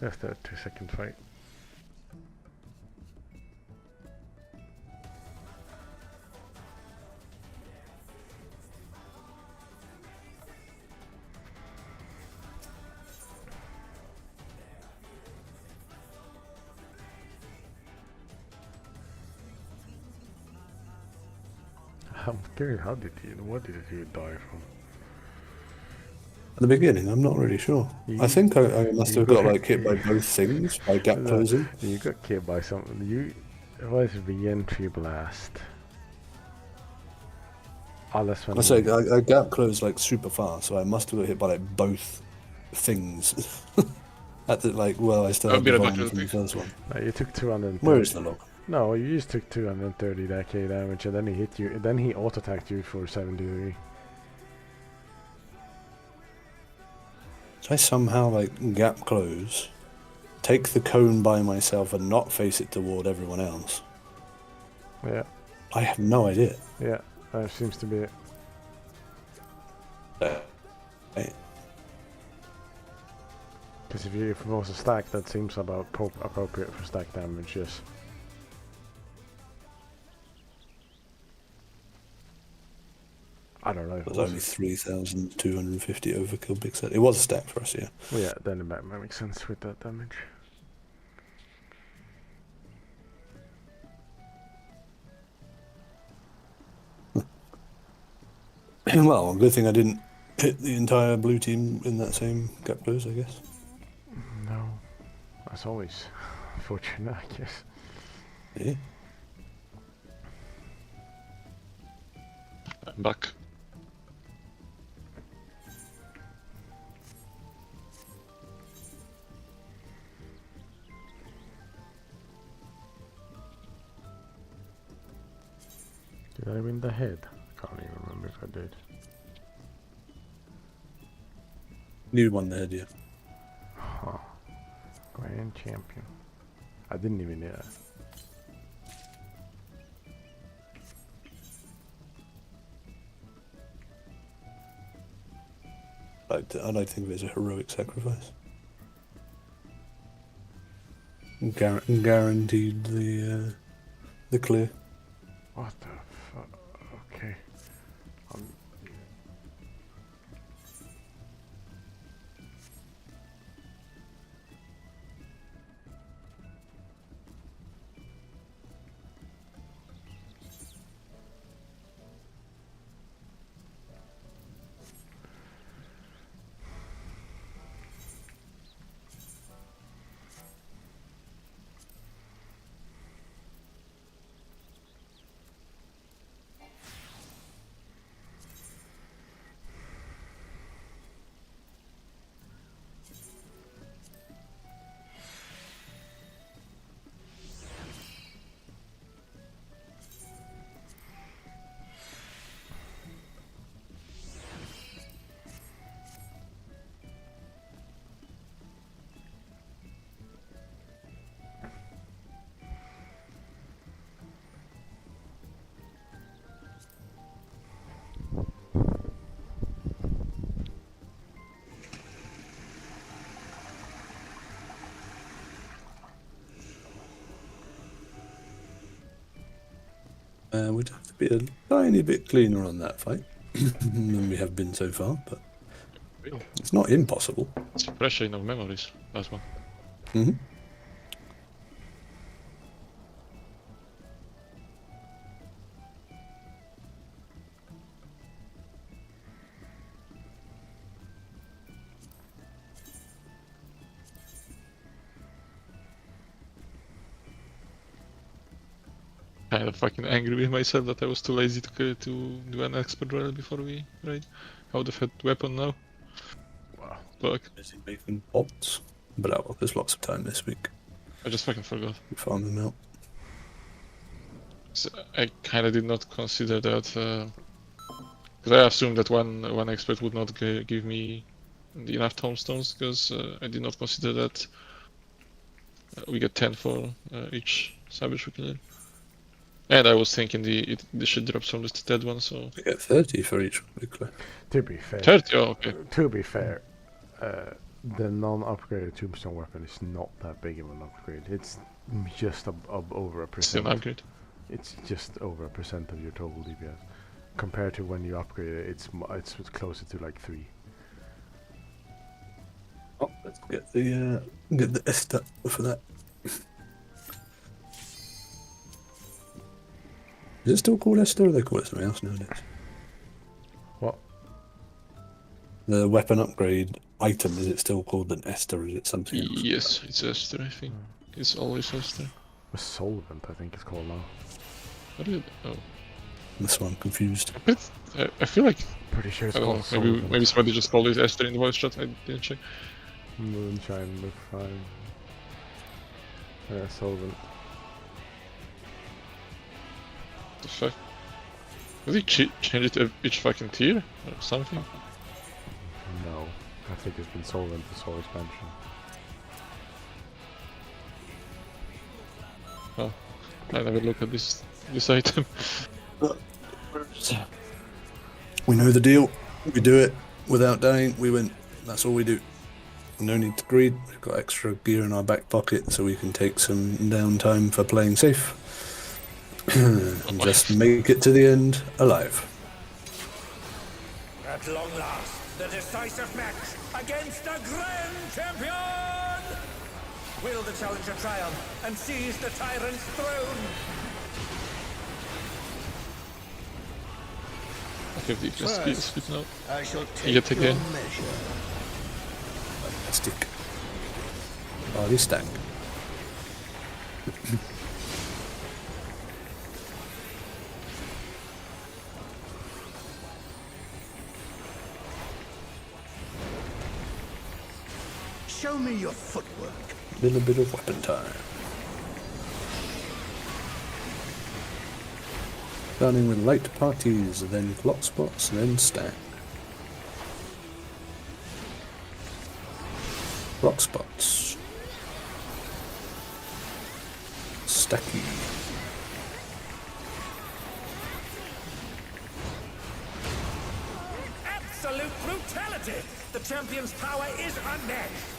after a 2-second fight. I'm curious, what did you die from?
At the beginning, I'm not really sure. I think I must have got like hit by both things by gap
No,
closing.
you got killed by something. It was re-entry blast. Oh, that's when
I say I gap closed like super fast, so I must have got hit by like both things. At the I still
I'll
had
be
the
right back
Vine
real
from the
quick.
first one.
No, you took 230.
Where is the log?
No, you just took 230 decade damage, and then he hit you. Then he auto-attacked you for 73.
So I somehow like gap close, take the cone by myself, and not face it toward everyone else.
Yeah,
I have no idea.
yeah, that seems to be it. Because if it was a stack, that seems about appropriate for stack damage, yes. I don't know.
It was only 3,250 overkill big set. It was a stack for us, yeah.
Well, yeah, then it might make sense with that damage.
Well, good thing I didn't hit the entire blue team in that same gap close, I guess.
No, as always, fortunate, I guess.
Yeah.
I'm back.
Did I win the head? I can't even remember if I did.
You won the head, yeah.
Huh. Grand champion. I didn't even know that.
I don't think there's a heroic sacrifice. Guaranteed the clear.
What the fuck? Okay.
We'd have to be a tiny bit cleaner on that fight than we have been so far, but it's not impossible.
It's pressure in our memories, last one.
Mm-hmm.
Kind of fucking angry with myself that I was too lazy to do an expert rally before we raid. I would have had weapon now.
Wow.
Fuck.
Busy making pots, but there's lots of time this week.
I just fucking forgot.
We farm them out.
So I kind of did not consider that, because I assumed that one expert would not give me enough tombstones, because I did not consider that we get 10 for each savage we kill. And I was thinking the shit drops from the dead one, so...
We get 30 for each one, we clear.
To be fair.
30? Oh, okay.
To be fair, the non-upgraded tombstone weapon is not that big of an upgrade. It's just over a
Still
percent.
an upgrade.
It's just over a percent of your total DPS. Compared to when you upgrade it, it's closer to like 3.
Oh, let's get the Esther for that. Is it still called Esther, or they call it something else nowadays?
What?
The weapon upgrade item, is it still called an Esther, or is it something else?
Yes, it's Esther, I think. It's always Esther.
A solvent, I think it's called now.
What is it? Oh.
That's why I'm confused.
I feel like...
Pretty sure it's
I don't
called
know,
solvent.
maybe somebody just called it Esther in the voice chat, I didn't check.
Moonshine look fine. Yeah, solvent.
The fuck? Did he change it to each fucking tier? Or something?
No. I think it's been solvent this whole expansion.
Oh. I never look at this item.
We know the deal. We do it without dying. We win. That's all we do. No need to greed. We've got extra gear in our back pocket, so we can take some downtime for playing safe. And just make it to the end alive.
At long last, the decisive match against the Grand Champion! Will the challenger triumph and seize the tyrant's throne?
Okay, the speed now.
I shall
Yet
take
again.
your measure.
Fantastic. Body stack.
Show me your footwork.
Little bit of weapon time. Starting with light parties, then clock spots, then stack. Clock spots. Stacky.
Absolute brutality! The champion's power is unmatched!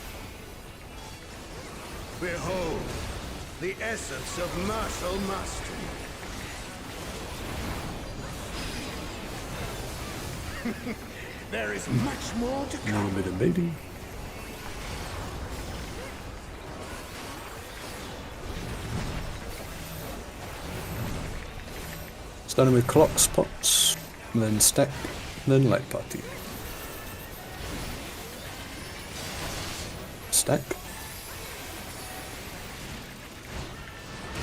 Behold, the essence of martial mastery. There is much more to
A little
come.
bit of baiting. Starting with clock spots, then stack, then light party. Stack.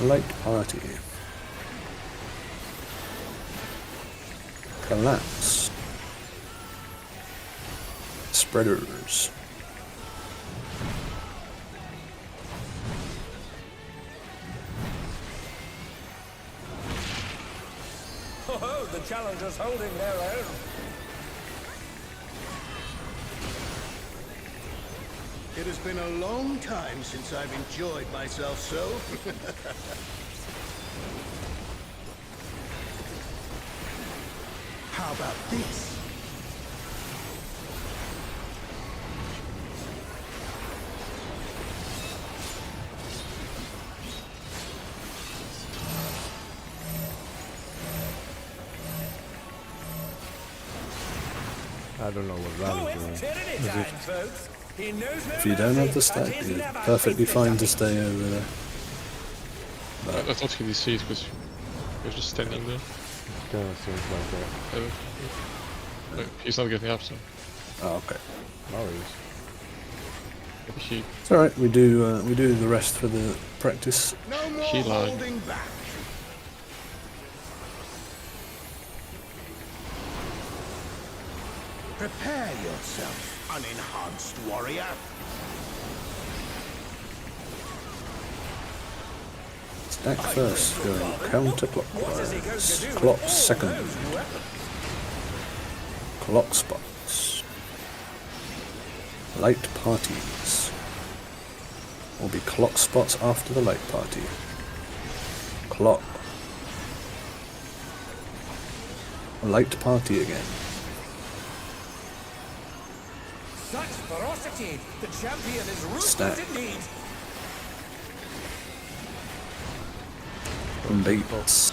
Light party. Collapse. Spreaders.
Oh, the challenger's holding their own.
It has been a long time since I've enjoyed myself so. How about this?
I don't know what that
Oh,
is
it's
doing.
tyranny time, folks. He knows no
If you don't have the
mercy,
stack,
but he's
you're
never
perfectly
beaten
fine to
it.
stay over there.
I thought he did see it because he was just standing there.
Kinda seems like that.
He's not getting up, so
Oh, okay.
Now he is.
maybe he.
It's alright, we do the rest for the practice.
No more
She lied.
holding back. Prepare yourself, unenhanced warrior.
Stack first, going counterclockwise. Clock second. Clock spots. Light parties. Will be clock spots after the light party. Clock. Light party again.
Such ferocity! The champion is ruthless
Stack.
indeed!
Baits.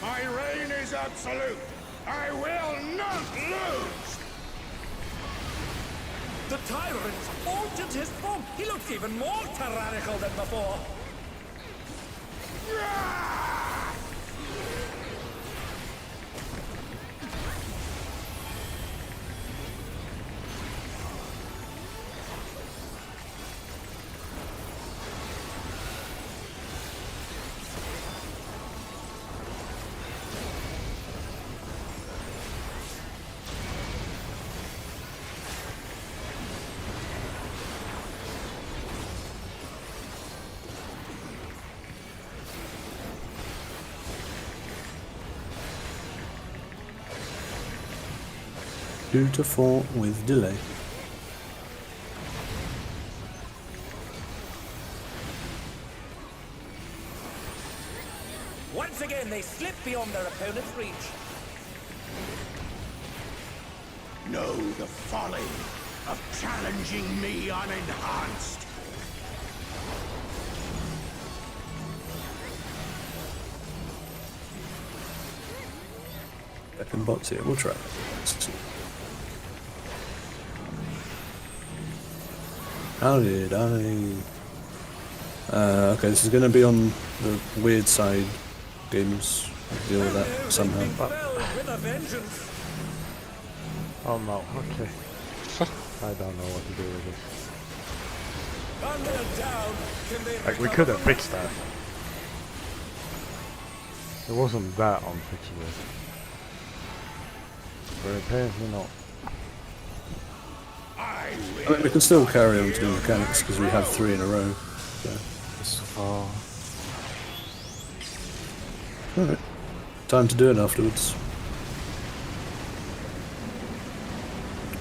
My reign is absolute. I will not lose.
The tyrant altered his form. He looks even more tyrannical than before.
2 to 4 with delay.
Once again, they slip beyond their opponent's reach.
Know the folly of challenging me unenhanced.
Second bot's here, we'll try. Let's see. How did I... okay, this is going to be on the weird side. Games deal with that somehow.
With a vengeance.
Oh no, okay. I don't know what to do with this.
Thunder down. Can they
Like, we could have fixed that. It wasn't that unfixable. But apparently not.
I
I mean, we can still carry on to do mechanics because we have 3 in a row.
So far.
Alright. Time to do it afterwards.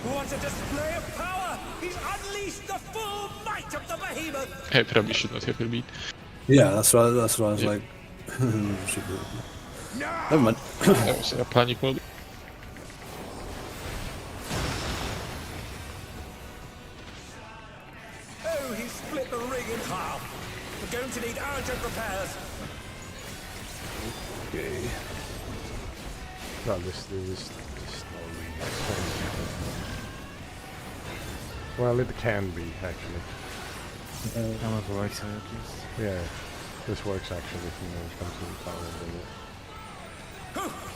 Who wants a display of power? He's unleashed the full might of the behemoth.
I probably should not have her beat.
Yeah, that's why I was like... Never mind.
That was a panic mode.
Oh, he split the ring in half. We're going to need urgent repairs.
Okay.
Well, this no reason. Well, it can be, actually.
I'm on the right side at least.
Yeah, this works actually if it comes to the tower and it.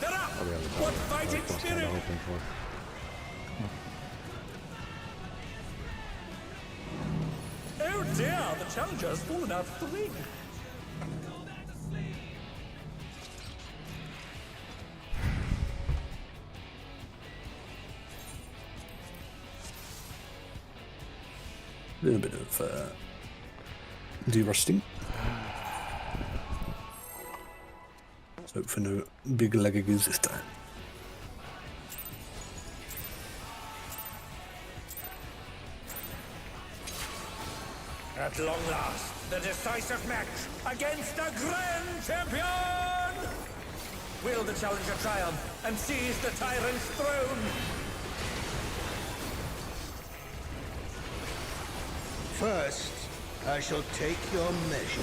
They're up.
Oh, the other
What
tower.
fighting
That's what I'm
spirit?
hoping for.
Oh dear, the challenger has fallen out of the ring.
A little bit of de-rusting. Let's hope for no big leggies this time.
At long last, the decisive match against a grand champion! Will the challenger triumph and seize the tyrant's throne?
First, I shall take your measure.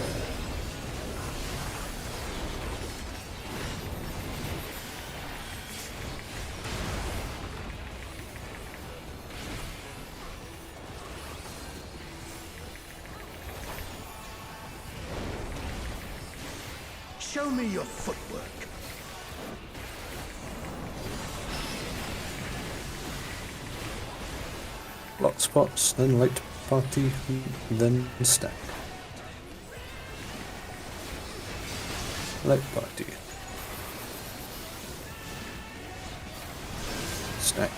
Show me your footwork.
Block spots, then light party, then stack. Light party. Stack.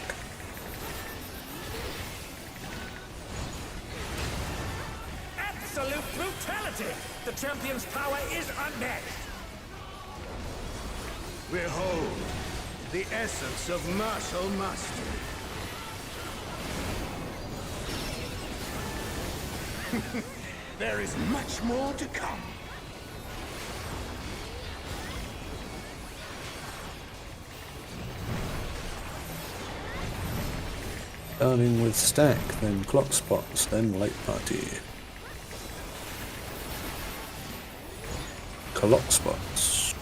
Absolute brutality! The champion's power is unmatched!
Behold, the essence of martial mastery. There is much more to come.
Starting with stack, then clock spots, then light party. Clock spots.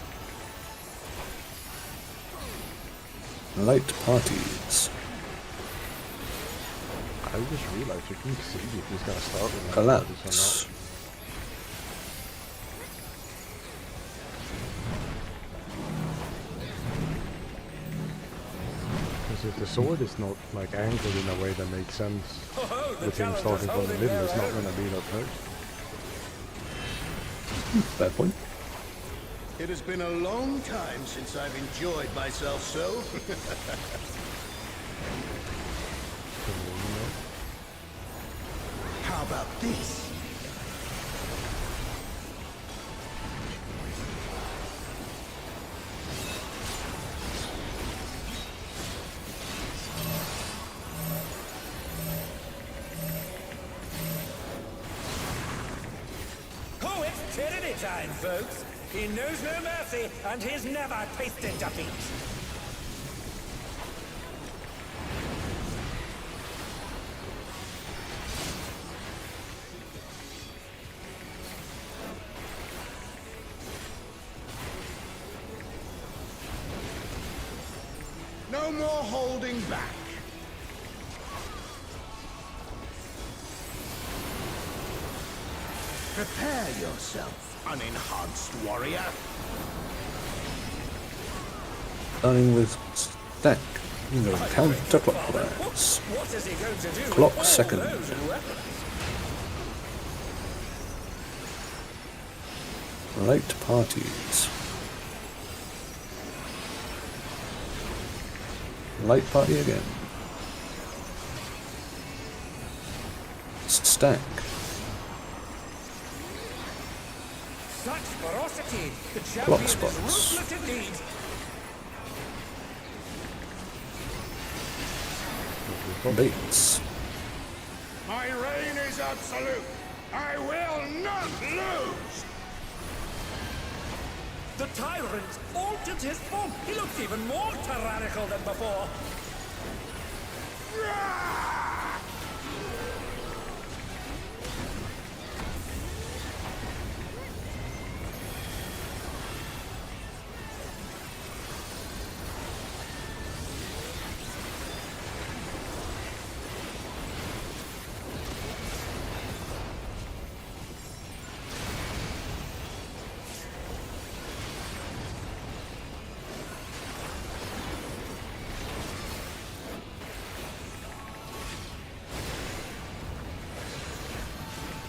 Light parties.
I just realized you can see if he's gonna start with
Collapse.
Because if the sword is not like angled in a way that makes sense,
Oh, the
with him
challenger's
starting from the
holding
middle,
their
it's not
own.
gonna be that close.
Fair point.
It has been a long time since I've enjoyed myself so. How about this?
time, folks. He knows no mercy, and he's never tasted defeat.
No more holding back. Prepare yourself, unenhanced warrior.
Starting with stack. I'm going counterclockwise.
What is he going to do?
Clock
with all
second.
those weapons?
Light parties. Light party again. Stack.
Such ferocity! The
Clock
champion is
spots.
ruthless indeed.
Baits.
My reign is absolute. I will not lose.
The tyrant altered his form. He looks even more tyrannical than before.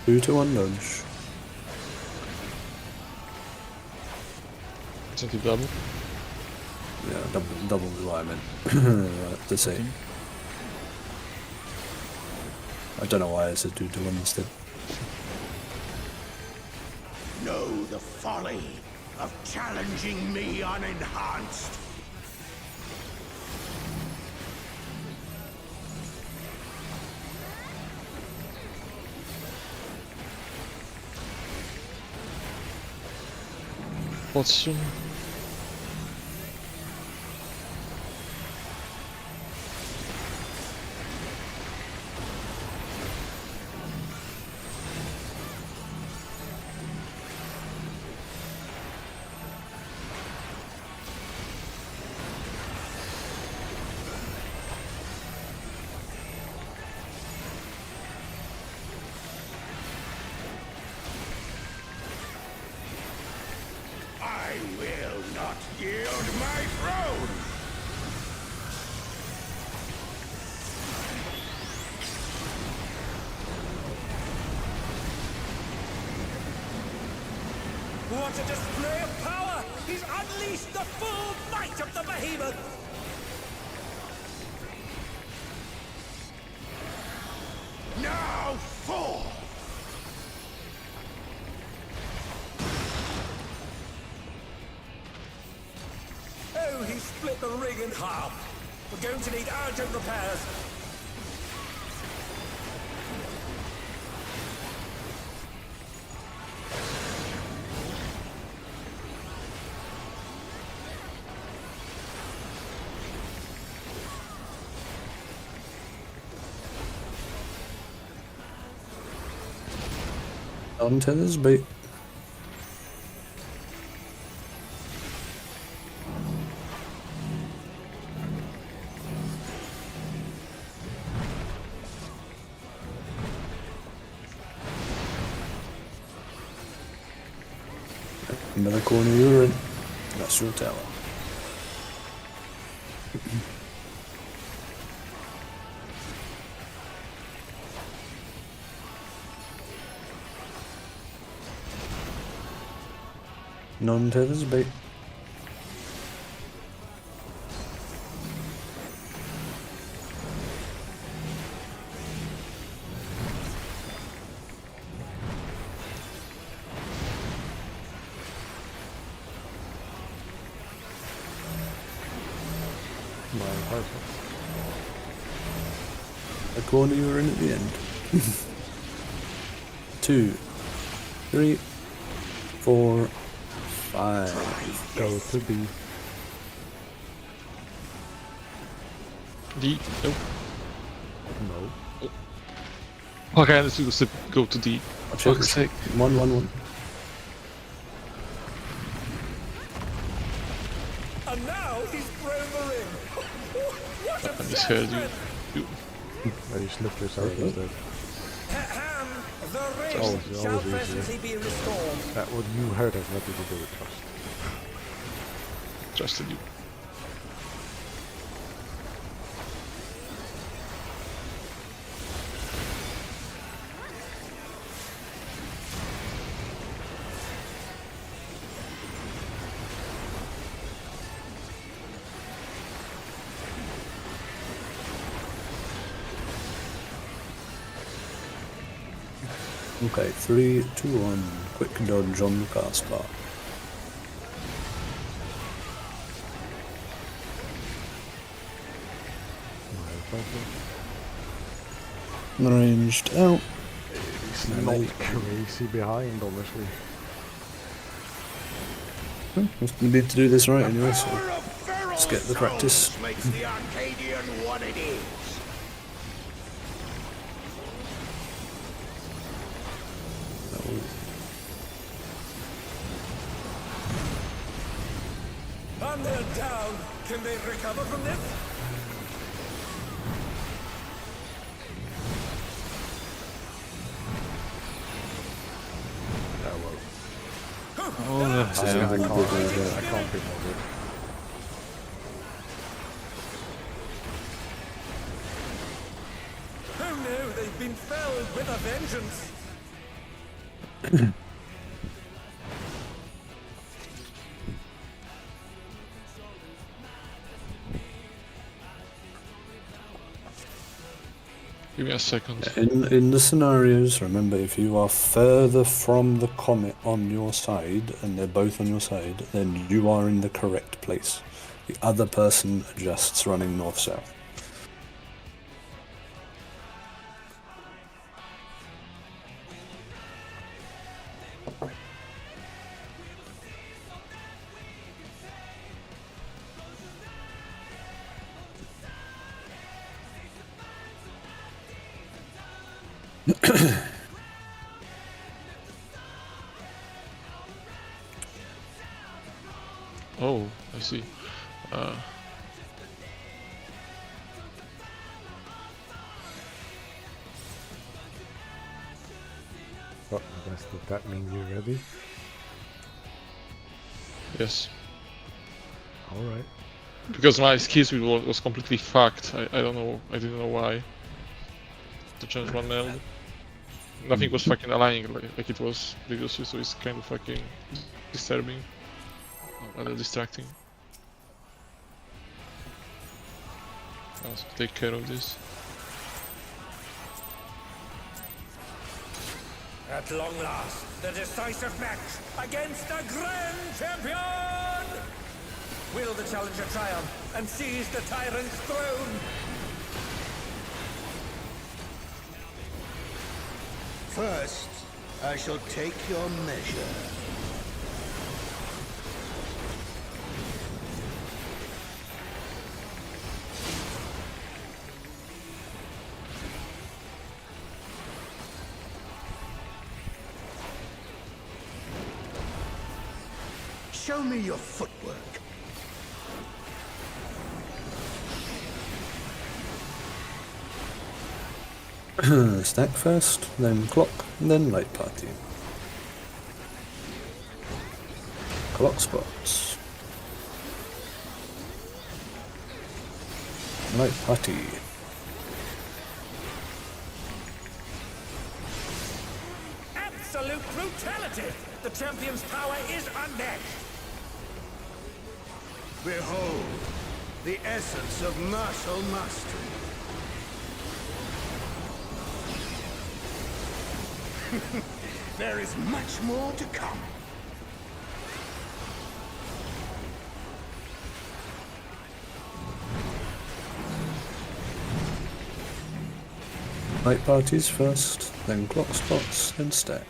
Two to one nudge.
Isn't it double?
Yeah, double is what I meant to say. I don't know why I said 2 to 1 instead.
Know the folly of challenging me unenhanced.
Potion.
I will not yield my throne!
What a display of power! He's unleashed the full might of the behemoth!
Now fall!
Oh, he split the ring in half. We're going to need urgent repairs.
Onto this bait. Another corner you're in. That's your tower. Non-tethers bait. The corner you were in at the end. 2, 3, 4, 5.
Go to B.
D. Nope.
No.
Okay, let's go to D. Fuck's sake.
1, 1, 1.
And now he's thrown the ring. What a
I misheard you.
Well, you slipped yourself instead.
Ham, the ring
always
shall
easier.
presently be restored.
That what you heard has nothing to do with trust.
Trusted you.
Okay, 3, 2, 1. Quick dodge on the cast bar. Ranged out.
It's not crazy behind, honestly.
We need to do this right anyway, so let's get the practice.
Makes the Arcadian what it is.
And they're down. Can they recover from this?
Oh, that's
I can't be bothered.
Oh no, they've been felled with a vengeance.
Give me a second.
In the scenarios, remember, if you are further from the comet on your side, and they're both on your side, then you are in the correct place. The other person adjusts running north-south.
Oh, I see.
But does that mean you're ready?
Yes.
Alright.
Because my skill speed was completely fucked. I don't know. I didn't know why. To change one meld. Nothing was fucking aligning like it was previously, so it's kind of fucking disturbing. Rather distracting. I'll take care of this.
At long last, the decisive match against the Grand Champion! Will the challenger triumph and seize the tyrant's throne?
First, I shall take your measure. Show me your footwork.
Stack first, then clock, then light party. Clock spots. Light party.
Absolute brutality! The champion's power is unmatched!
Behold, the essence of martial mastery. There is much more to come.
Light parties first, then clock spots, then stack.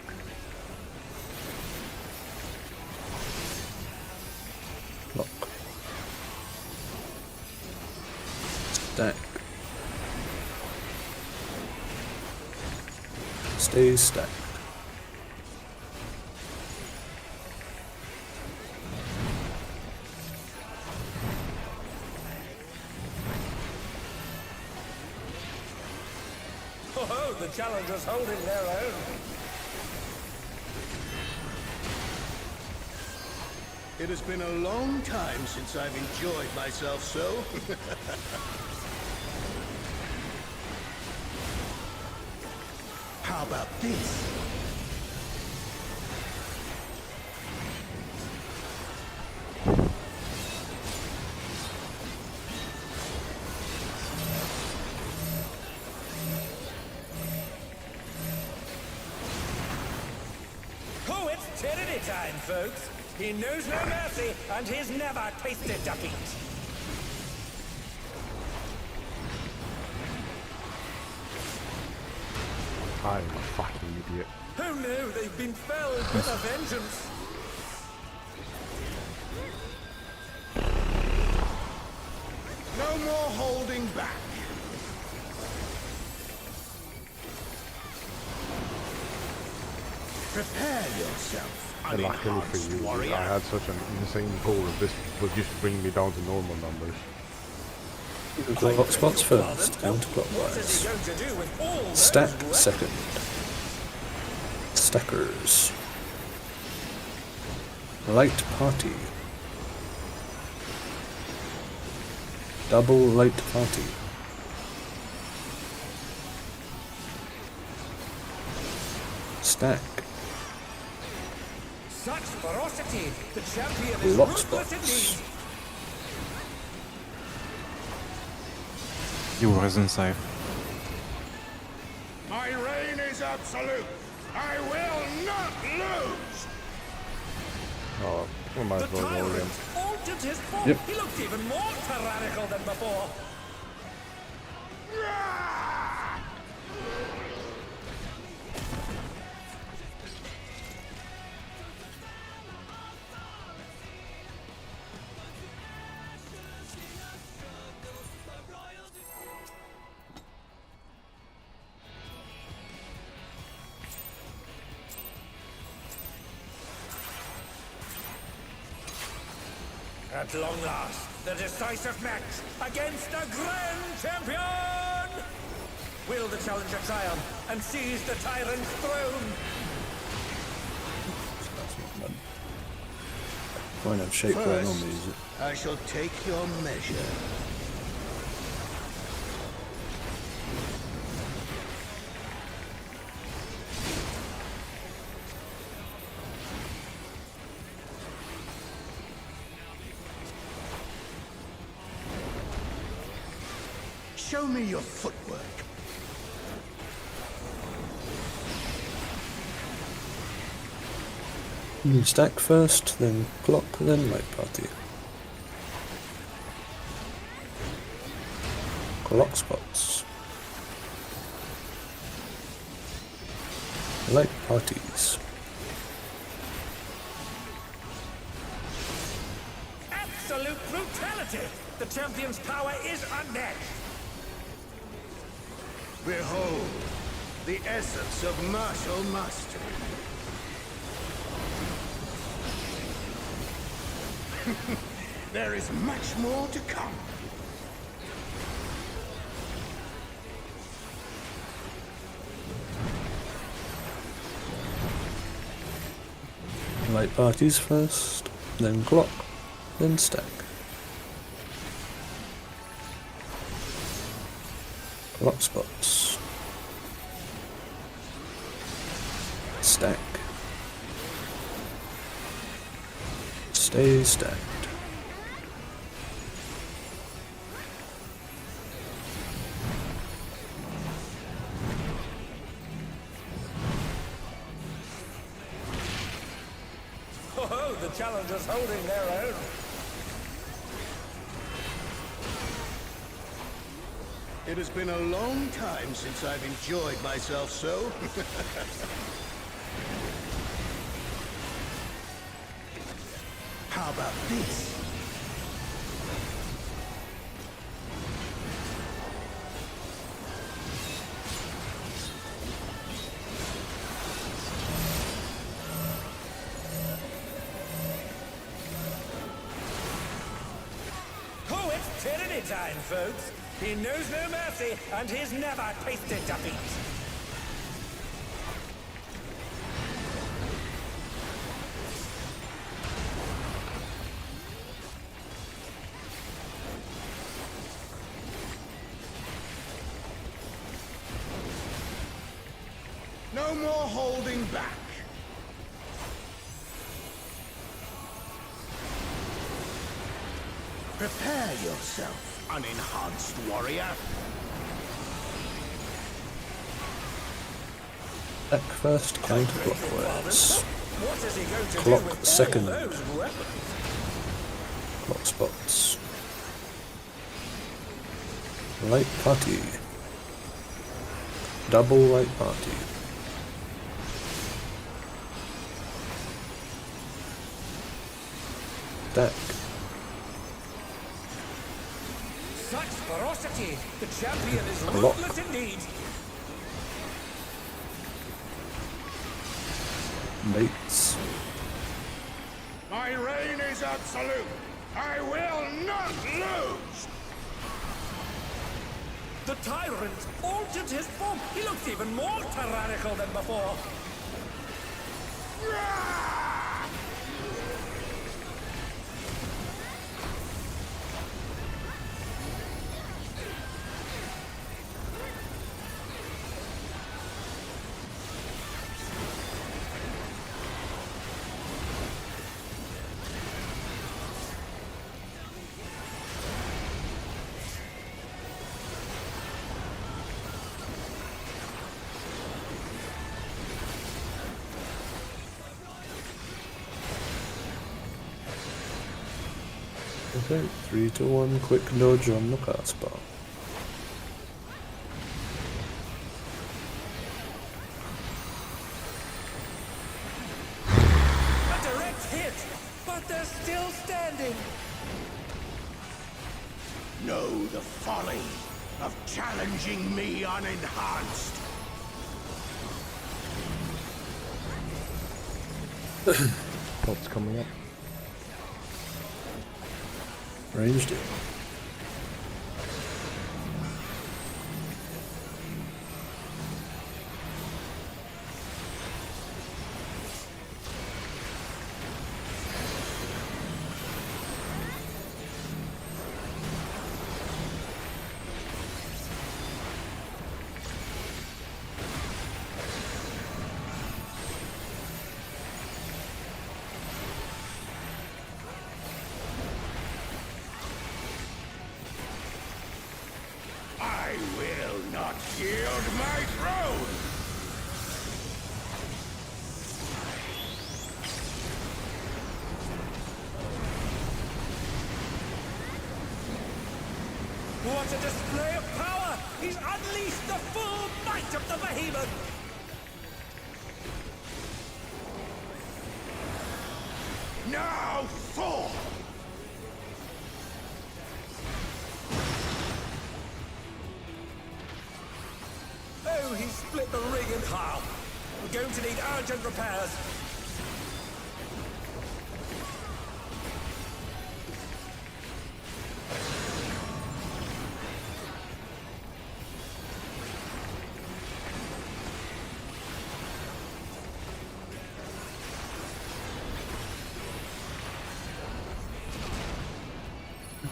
Stay stacked.
Oh, the challengers holding their own.
It has been a long time since I've enjoyed myself so. How about this?
Oh, it's tyranny time, folks. He knows no mercy, and he's never tasted defeat.
I'm a fucking idiot.
Oh no, they've been felled with a vengeance.
No more holding back. Prepare yourself.
And luckily for you, I had such an insane pull that this would just bring me down to normal numbers.
Clock spots first, counterclockwise. Stack second. Stackers. Light party. Double light party. Stack.
Such ferocity! The champion is
Lock
ruthless
spots.
indeed!
You wasn't safe.
My reign is absolute. I will not lose.
Oh, we might
The
as well roll again.
tyrant altered his form!
Yep.
He looked even more tyrannical than before! At long last, the decisive match against the Grand Champion! Will the challenger triumph and seize the tyrant's throne?
Why not shape going on
First,
music?
I shall take your measure. Show me your footwork.
Stack first, then clock, then light party. Clock spots. Light parties.
Absolute brutality! The champion's power is unmatched!
Behold, the essence of martial mastery. There is much more to come.
Light parties first, then clock, then stack. Clock spots. Stack. Stay stacked.
Oh, the challengers holding their own.
It has been a long time since I've enjoyed myself so. How about this?
anytime, folks. He knows no mercy, and he's never tasted defeat.
No more holding back. Prepare yourself, unenhanced warrior.
Attack first, counterclockwise.
What is he going to
Clock
do with
second.
all those weapons?
Clock spots. Light party. Double light party. Attack.
Such ferocity! The champion is
Clock.
ruthless indeed.
Mates.
My reign is absolute. I will not lose.
The tyrant altered his form. He looks even more tyrannical than before.
Okay, 3 to 1, quick dodge on the cast spot.
A direct hit, but they're still standing.
Know the folly of challenging me unenhanced.
Pot's coming up.
Ranged it.
I will not yield my throne.
What a display of power! He's unleashed the full might of the behemoth!
Now fall.
Oh, he split the ring in half. We're going to need urgent repairs.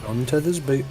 On Tether's bait.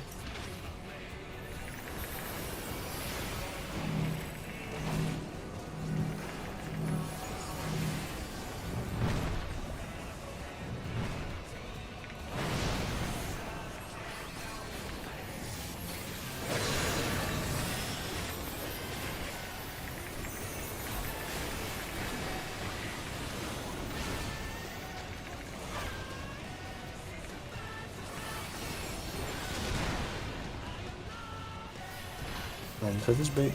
On Tether's bait.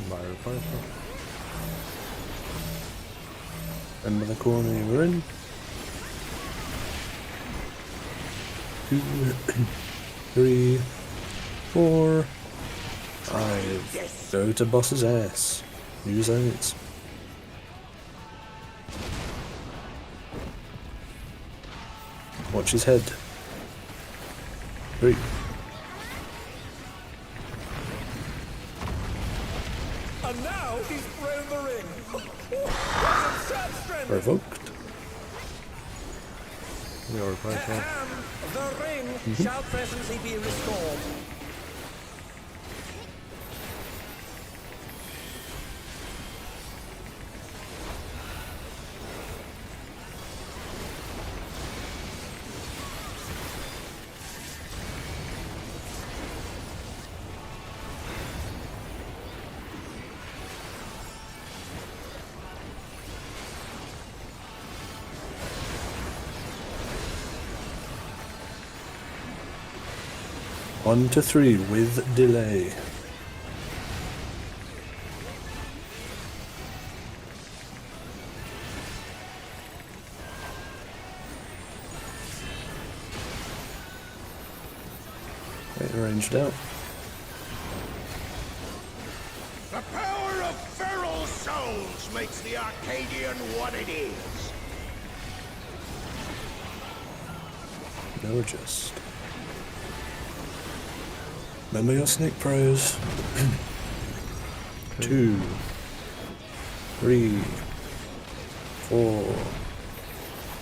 Firefighter.
Remember the corner you were in. 2, 3, 4, 5. Go to boss's ass. Use it. Watch his head. 3.
And now he's thrown the ring. What absurd strength!
Provoked.
Your reply, sir.
The ring shall presently be restored.
On to 3 with delay. Okay, arranged out.
The power of feral souls makes the Arcadion what it is.
No adjust. Remember your snake pros. 2, 3, 4,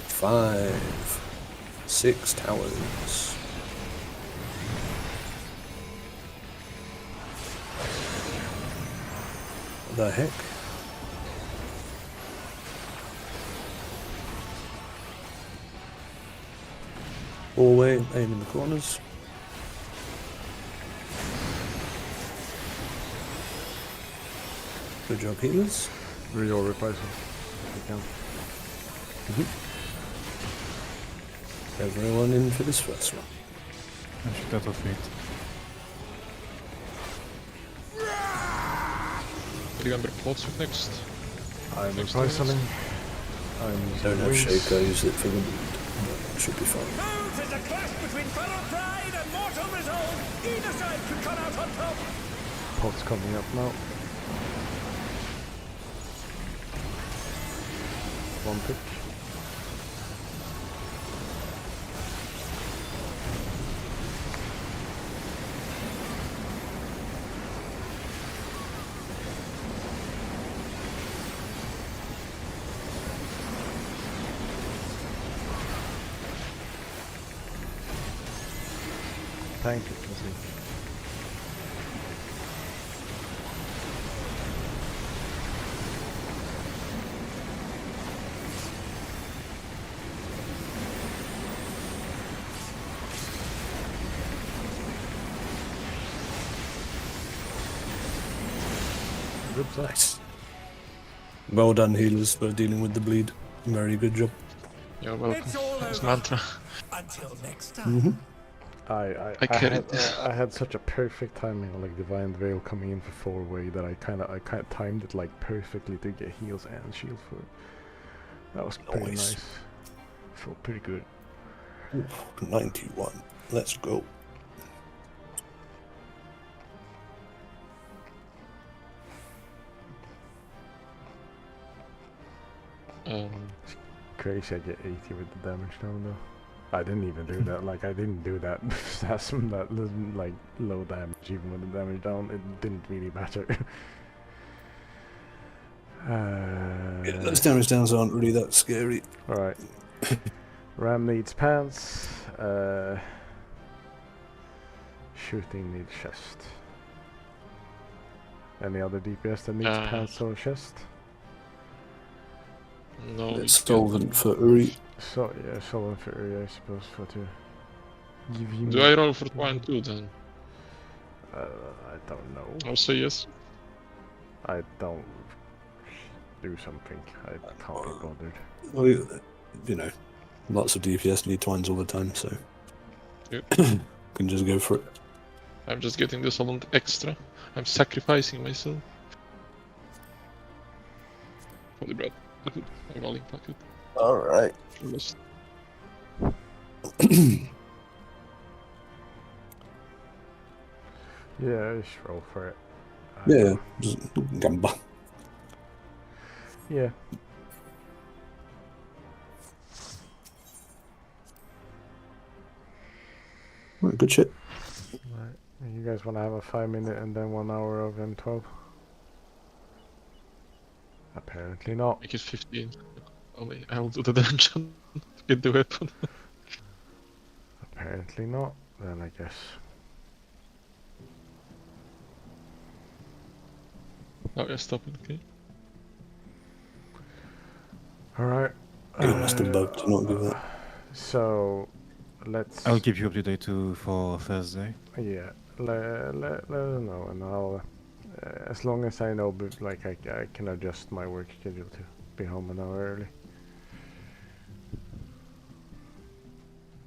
5, 6 towers. What the heck? Hallway, aim in the corners. Good job, healers.
Your reply, sir. If you can.
Everyone in for this first one.
I should out of it.
Remember plots with next.
I'm
Next
reply
turn.
selling. I'm
Don't have
wings.
shake, I use it for the lead. But should be fine.
Now is a clash between feral pride and mortal resolve. Either side could come out on top.
Pot's coming up now. One pick. Thank you, Kizzy. Good stuff.
Nice. Well done, healers, for dealing with the bleed. Very good job.
You're welcome.
It's all
It's
over.
mantra.
Until next time.
I
carried
I had such a perfect timing on like Divine Veil coming in for 4-way that I kind of timed it like perfectly to get heals and shield for it. That was pretty
Nice.
nice. Felt pretty good.
Ooh, 91. Let's go.
Crazy I get 80 with the damage down though. I didn't even do that, like I didn't do that like low damage even with the damage down, it didn't really matter.
Yeah, those damage downs aren't really that scary.
Alright. Ram needs pants. Shooting needs chest. Any other DPS that needs pants or chest?
No.
It's solvent for Uri.
So yeah, solvent for area I suppose for to give him.
Do I roll for 1 2 then?
I don't know.
I'll say yes.
I don't do something. I can't be bothered.
Well, you know, lots of DPS need twines all the time, so
Yep.
can just go for it.
I'm just getting the solvent extra. I'm sacrificing myself. Holy bread. I'm rolling pocket.
Alright.
Almost.
Yeah, just roll for it.
Yeah, just gamble.
Yeah.
Right, good shit.
Right. You guys want to have a 5-minute and then 1 hour of M12? Apparently not.
Make it 15. Oh wait, I will do the dungeon to get the weapon.
Apparently not. Then I guess.
Oh yeah, stop it, okay.
Alright.
You must have bugged to not do that.
So, let's...
I'll keep you up to date too for Thursday.
Yeah, let us know, and I'll... as long as I know, like, I can adjust my work schedule to be home an hour early.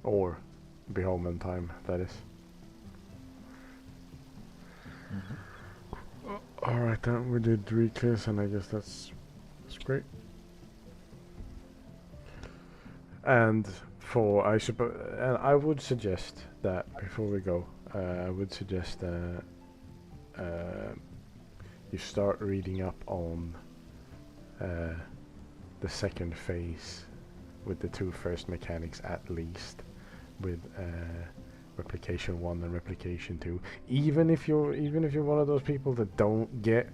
Or be home in time, that is. Alright then, we did 3 clears, and I guess that's great. And for, I suppose, and I would suggest that before we go, I would suggest you start reading up on the second phase with the 2 first mechanics at least, with replication 1 and replication 2. Even if you're one of those people that don't get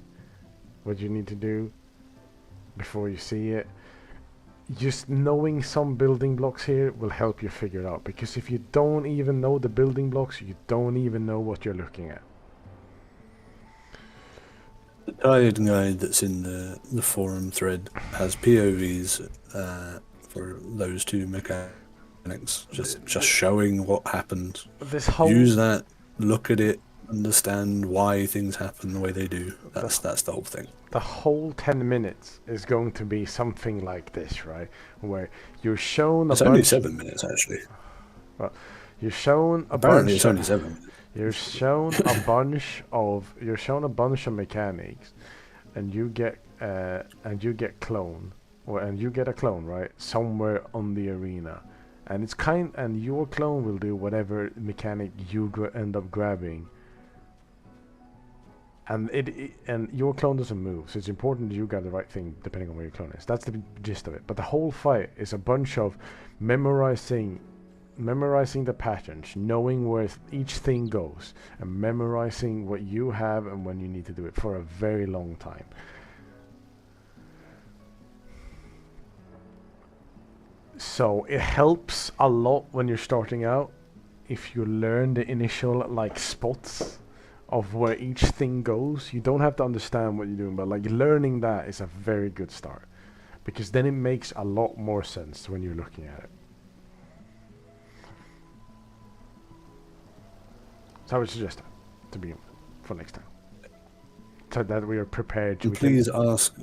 what you need to do before you see it, just knowing some building blocks here will help you figure it out, because if you don't even know the building blocks, you don't even know what you're looking at.
The Tired guide that's in the forum thread has POVs for those 2 mechanics, just showing what happened.
This whole
Use that, look at it, understand why things happen the way they do. That's the whole thing.
The whole 10 minutes is going to be something like this, right? Where you're shown
It's only 7 minutes actually.
Well, you're shown a
Apparently
bunch.
it's only 7 minutes.
You're shown a bunch of mechanics, and you get clone, and you get a clone, right, somewhere on the arena, and and your clone will do whatever mechanic you end up grabbing. And and your clone doesn't move, so it's important that you got the right thing depending on where your clone is. That's the gist of it. But the whole fight is a bunch of memorizing the patterns, knowing where each thing goes, and memorizing what you have and when you need to do it for a very long time. So it helps a lot when you're starting out if you learn the initial like spots of where each thing goes. You don't have to understand what you're doing, but like learning that is a very good start, because then it makes a lot more sense when you're looking at it. So I would suggest that to begin with for next time, so that we are prepared to.
Please ask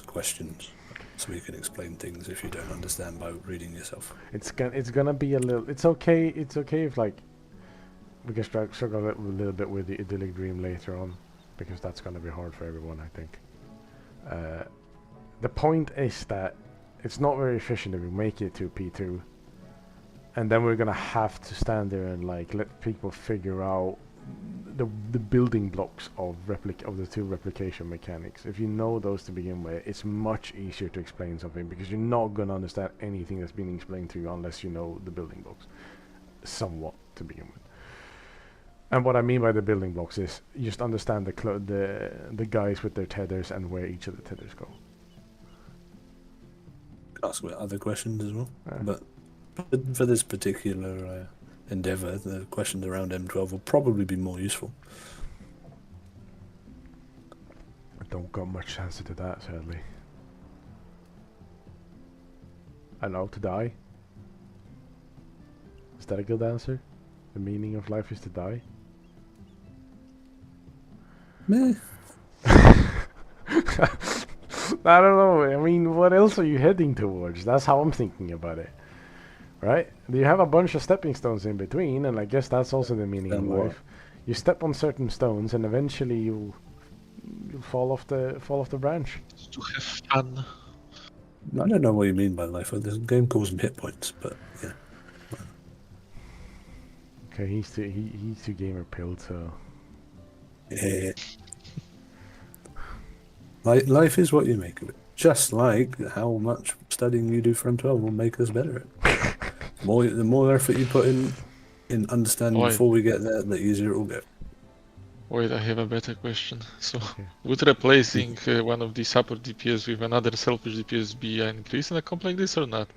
questions, so we can explain things if you don't understand by reading yourself.
It's gonna be a little. It's okay if like we can struggle a little bit with the idyllic dream later on, because that's gonna be hard for everyone, I think. The point is that it's not very efficient if we make it to P2, and then we're gonna have to stand there and like let people figure out the building blocks of the 2 replication mechanics. If you know those to begin with, it's much easier to explain something, because you're not gonna understand anything that's being explained to you unless you know the building blocks somewhat to begin with. And what I mean by the building blocks is you just understand the guys with their tethers and where each of the tethers go.
Ask other questions as well, but for this particular endeavour, the questions around M12 will probably be more useful.
I don't got much answer to that, sadly. I know, to die. Is that a good answer? The meaning of life is to die?
Meh.
I don't know. I mean, what else are you heading towards? That's how I'm thinking about it. Right? You have a bunch of stepping stones in between, and I guess that's also the meaning of life. You step on certain stones, and eventually you'll fall off the branch.
To have fun.
I don't know what you mean by life. The game calls them hit points, but yeah.
Okay, he's too gamer pilled, so
Eh, life is what you make of it. Just like how much studying you do for M12 will make us better at it. The more effort you put in understanding
Why?
before we get there, the easier it will get.
Wait, I have a better question. So, would replacing one of the support DPS with another selfish DPS be an increase in a comp like this or not?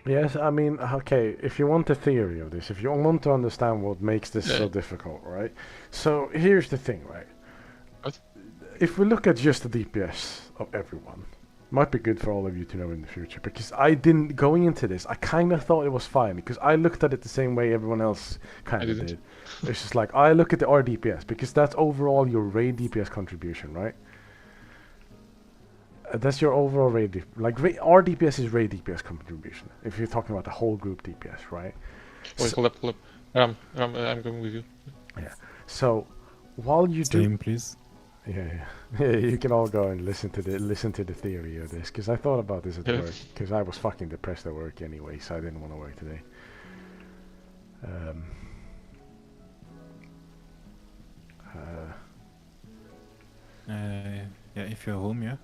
Yes, I mean, okay, if you want the theory of this, if you want to understand what makes this so
Yeah.
difficult, right? So here's the thing, right?
What?
If we look at just the DPS of everyone, might be good for all of you to know in the future, because I didn't, going into this, I kind of thought it was fine, because I looked at it the same way everyone else kind of
didn't.
did. It's just like, I look at the RDPS, because that's overall your raid DPS contribution, right? That's your overall raid, RDPS is raid DPS contribution, if you're talking about the whole group DPS, right?
Wait,
So,
hold up. I'm going with you.
so while you do...
Stream, please.
Yeah, you can all go and listen to the theory of this, because I thought about this at
Yeah.
work, because I was fucking depressed at work anyway, so I didn't want to work today.
Yeah, if you're home, yeah.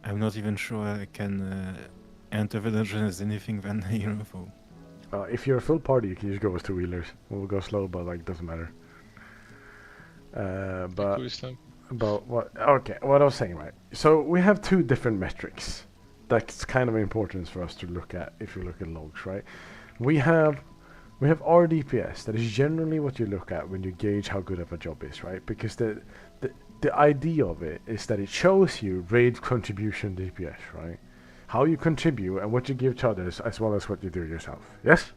I'm not even sure I can enter the dungeon as anything than a hero foe.
If you're a full party, you can just go with 2-wheelers. We'll go slow, but like doesn't matter. But what? Okay, what I was saying, right? So we have two different metrics. That's kind of important for us to look at if you look at logs, right? We have RDPS. That is generally what you look at when you gauge how good of a job is, right? Because the idea of it is that it shows you raid contribution DPS, right? How you contribute and what you give to others, as well as what you do yourself. Yes.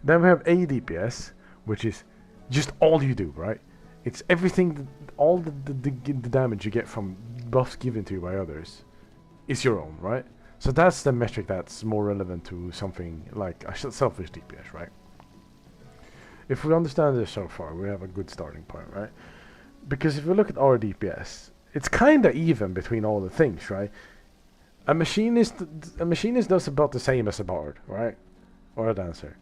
Then we have ADPS, which is just all you do, right? It's everything, all the damage you get from buffs given to you by others is your own, right? So that's the metric that's more relevant to something like a selfish DPS, right? If we understand this so far, we have a good starting point, right? Because if we look at our DPS, it's kind of even between all the things, right? A machinist does about the same as a bard, right? Or a dancer.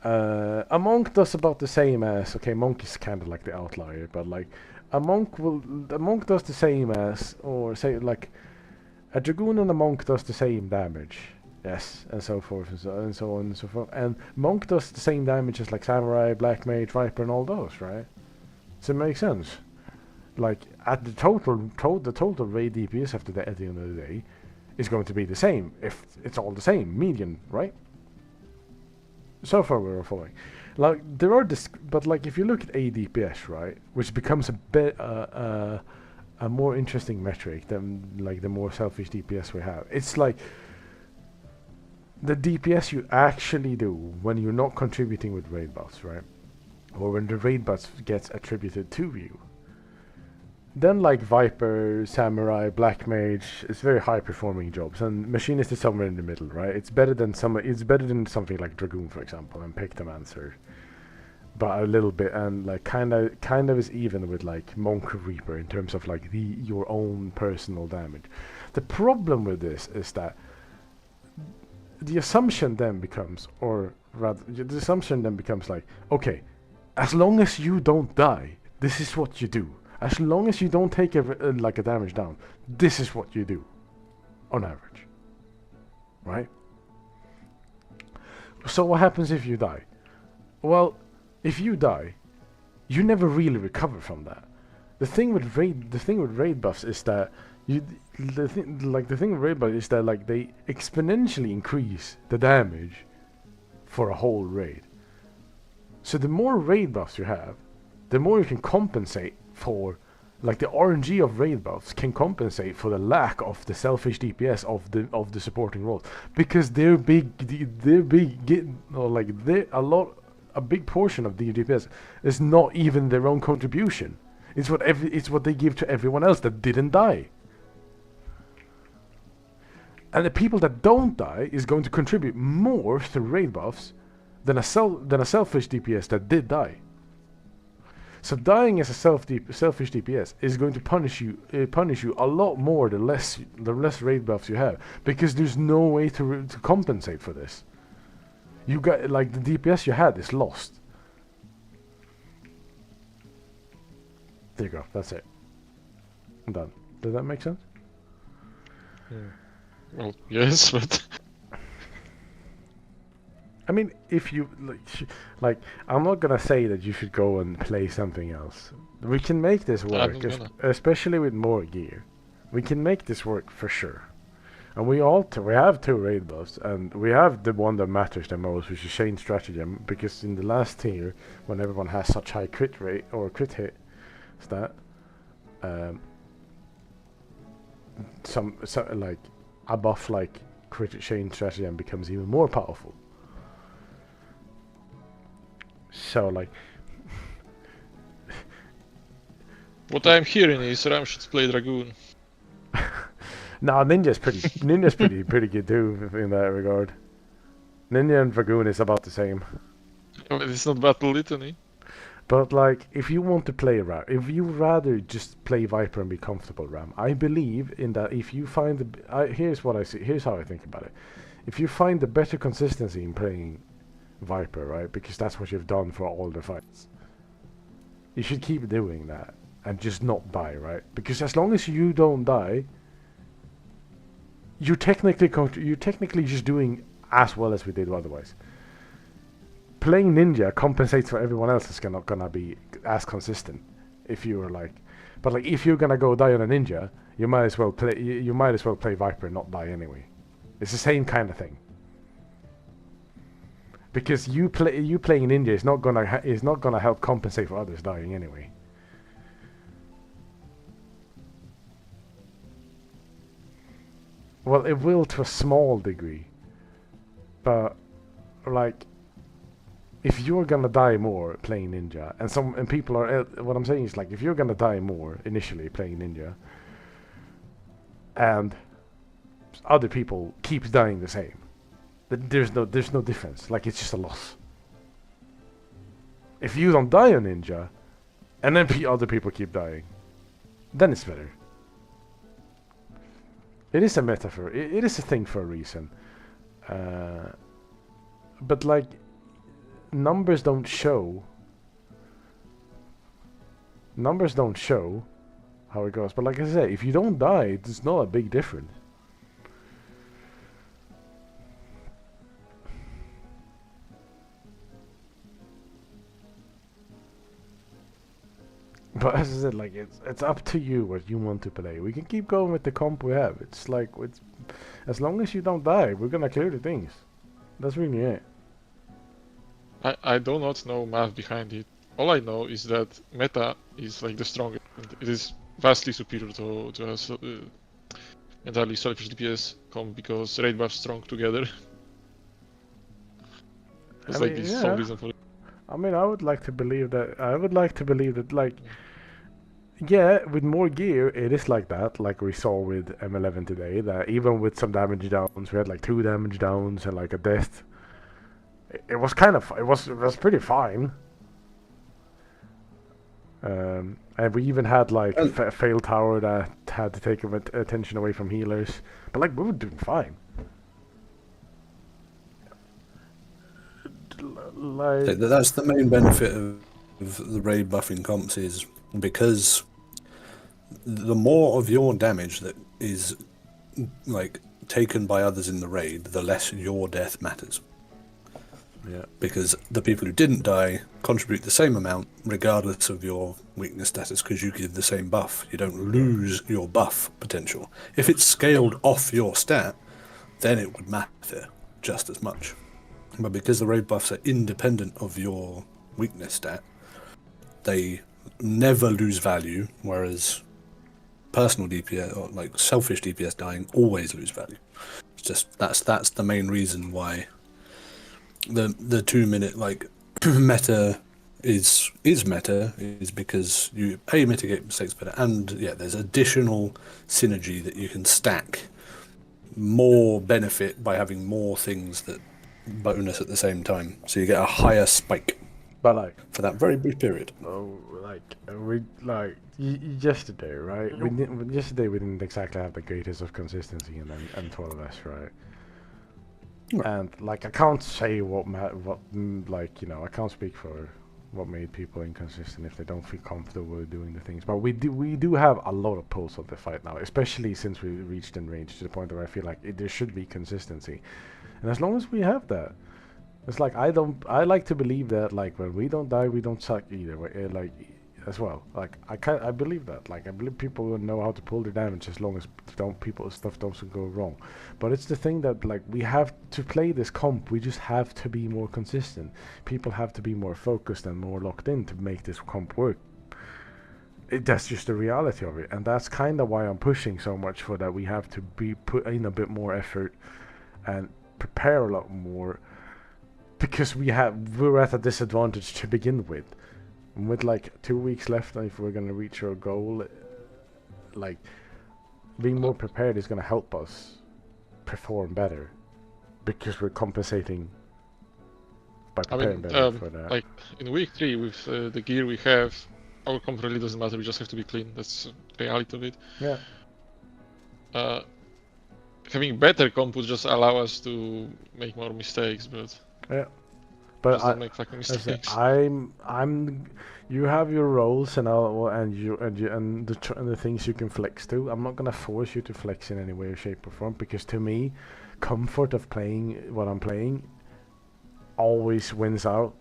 A monk does about the same as, okay, monk is kind of like the outlier, but like a monk does the same as, or say like a dragoon and a monk does the same damage, yes, and so forth and so on and so forth. And monk does the same damage as like samurai, black mage, viper, and all those, right? Does it make sense? Like at the total raid DPS at the end of the day is going to be the same if it's all the same median, right? So far we're following. Like there are but like if you look at ADPS, right, which becomes a bit a more interesting metric than like the more selfish DPS we have. It's like the DPS you actually do when you're not contributing with raid buffs, right? Or when the raid buffs gets attributed to you. Then like Viper, Samurai, Black Mage, it's very high performing jobs, and Machinist is somewhere in the middle, right? It's better than something like Dragoon, for example, and Pictomancer. But a little bit, and like kind of is even with like Monk Reaper in terms of like your own personal damage. The problem with this is that the assumption then becomes, like, okay, as long as you don't die, this is what you do. As long as you don't take a damage down, this is what you do, on average, right? So what happens if you die? Well, if you die, you never really recover from that. The thing with raid buffs is that they exponentially increase the damage for a whole raid. So the more raid buffs you have, the more you can compensate for, like the RNG of raid buffs can compensate for the lack of the selfish DPS of the supporting roles, because a big portion of the DPS is not even their own contribution. It's what they give to everyone else that didn't die. And the people that don't die is going to contribute more to raid buffs than a selfish DPS that did die. So dying as a selfish DPS is going to punish you a lot more the less raid buffs you have, because there's no way to compensate for this. You got, like, the DPS you had is lost. There you go. That's it. I'm done. Does that make sense?
Well, yes, but
I mean, if you like, I'm not gonna say that you should go and play something else. We can make this work,
not gonna.
especially with more gear. We can make this work for sure. And we have 2 raid buffs, and we have the one that matters the most, which is Chain Stratagem, because in the last tier, when everyone has such high crit rate or crit hit stat, some like a buff like crit Chain Stratagem becomes even more powerful. So like,
what I'm hearing is Ram should play Dragoon.
no, Ninja's pretty good too in that regard. Ninja and Dragoon is about the same.
I mean, it's not Battle Litany.
But like, if you want to play Ram, if you rather just play Viper and be comfortable Ram, I believe in that. If you find here's what I see. Here's how I think about it. If you find the better consistency in playing Viper, right? Because that's what you've done for all the fights. You should keep doing that and just not die, right? Because as long as you don't die, you're technically just doing as well as we did otherwise. Playing Ninja compensates for everyone else that's gonna be as consistent. If you were like, but like if you're gonna go die on a Ninja, you might as well play Viper and not die anyway. It's the same kind of thing. Because you playing Ninja is not gonna help compensate for others dying anyway. Well, it will to a small degree, but like, if you're gonna die more playing Ninja, and people are, what I'm saying is like, if you're gonna die more initially playing Ninja, and other people keep dying the same, there's no difference. Like, it's just a loss. If you don't die on Ninja, and then other people keep dying, then it's better. It is a metaphor. It is a thing for a reason. But like, numbers don't show. Numbers don't show how it goes. But like I said, if you don't die, it's not a big difference. But as I said, like, it's up to you what you want to play. We can keep going with the comp we have. It's like, as long as you don't die, we're gonna clear the things. That's really it.
I do not know math behind it. All I know is that meta is like the strongest. It is vastly superior to a entirely selfish DPS comp because raid buffs strong together. It's like this some reason for it.
I mean, I would like to believe that. Like, yeah, with more gear, it is like that. Like we saw with M11 today, that even with some damage downs, we had like 2 damage downs and like a death. It was pretty fine. And we even had like a failed tower that had to take attention away from healers. But like, we were doing fine. Like,
That's the main benefit of the raid buffing comps, is because the more of your damage that is like taken by others in the raid, the less your death matters.
Yeah.
Because the people who didn't die contribute the same amount regardless of your weakness status, because you give the same buff. You don't lose your buff potential. If it's scaled off your stat, then it would matter just as much. But because the raid buffs are independent of your weakness stat, they never lose value, whereas personal DPS, or like selfish DPS dying, always lose value. It's just that's the main reason why the 2 minute like meta is because you mitigate mistakes better, and yeah, there's additional synergy that you can stack more benefit by having more things that bonus at the same time, so you get a higher spike.
But like,
for that very brief period.
Oh, yesterday, right? Yesterday we didn't exactly have the greatest of consistency in M12S, right? And like, I can't say I can't speak for what made people inconsistent if they don't feel comfortable with doing the things. But we do have a lot of pulls of the fight now, especially since we reached in range to the point where I feel like there should be consistency. And as long as we have that, it's like I like to believe that like when we don't die, we don't suck either. Like as well. Like I believe that. Like I believe people will know how to pull the damage as long as stuff doesn't go wrong. But it's the thing that like we have to play this comp. We just have to be more consistent. People have to be more focused and more locked in to make this comp work. That's just the reality of it, and that's kind of why I'm pushing so much for that. We have to put in a bit more effort and prepare a lot more, because we're at a disadvantage to begin with. And with like 2 weeks left, if we're gonna reach our goal, like being more prepared is gonna help us perform better, because we're compensating by preparing better for that.
Like in week 3 with the gear we have, our comp really doesn't matter. We just have to be clean. That's the reality of it.
Yeah.
Having better comp would just allow us to make more mistakes, but
yeah. But
don't make fucking mistakes.
you have your roles and the things you can flex to. I'm not gonna force you to flex in any way, shape, or form, because to me, comfort of playing what I'm playing always wins out.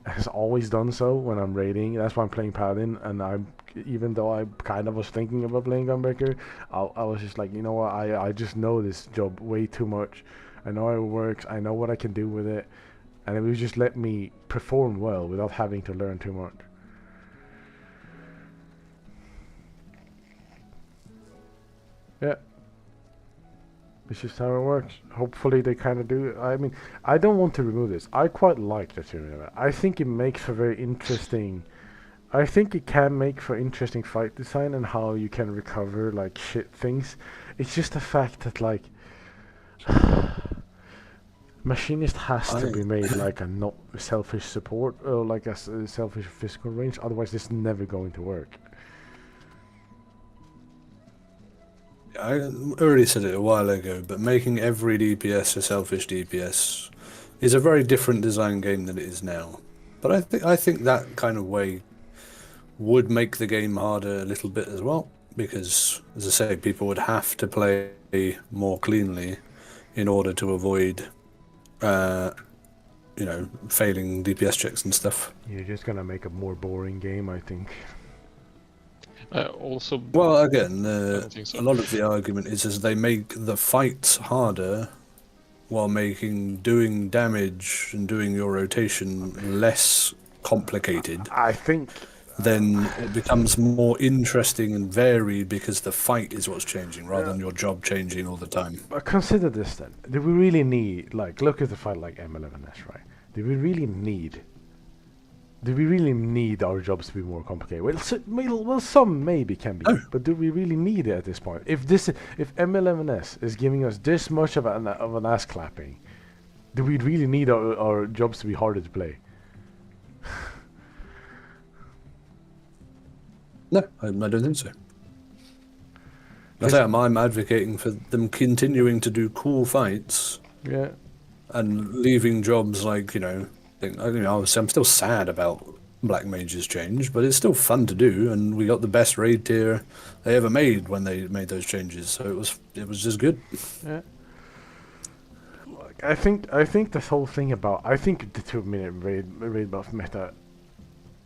Has always done so when I'm raiding. That's why I'm playing Paladin, and even though I kind of was thinking about playing Gunbreaker, I was just like, you know what, I just know this job way too much. I know how it works. I know what I can do with it. And it would just let me perform well without having to learn too much. Yeah. It's just how it works. Hopefully they kind of do it. I mean, I don't want to remove this. I quite like the tournament. I think it makes for very interesting... I think it can make for interesting fight design and how you can recover, like, shit things. It's just the fact that, like... Machinist has to be made like a not selfish support, or like a selfish physical range, otherwise this is never going to work.
I already said it a while ago, but making every DPS a selfish DPS is a very different design game than it is now. But I think that kind of way would make the game harder a little bit as well, because, as I say, people would have to play more cleanly in order to avoid failing DPS checks and stuff.
You're just gonna make a more boring game, I think.
Also,
well, again, a lot of the argument is they make the fights harder while making doing damage and doing your rotation less complicated.
I think
then it becomes more interesting and varied, because the fight is what's changing rather than your job changing all the time.
But consider this then. Do we really need, like, look at the fight like M11S, right? Do we really need our jobs to be more complicated? Well, some maybe can be, but do we really need it at this point? If M11S is giving us this much of an ass clapping, do we really need our jobs to be harder to play?
No, I don't think so. I'm advocating for them continuing to do cool fights.
Yeah.
And leaving jobs like, I'm still sad about Black Mage's change, but it's still fun to do, and we got the best raid tier they ever made when they made those changes, so it was just good.
Yeah. I think this whole thing about, I think the 2-minute raid buff meta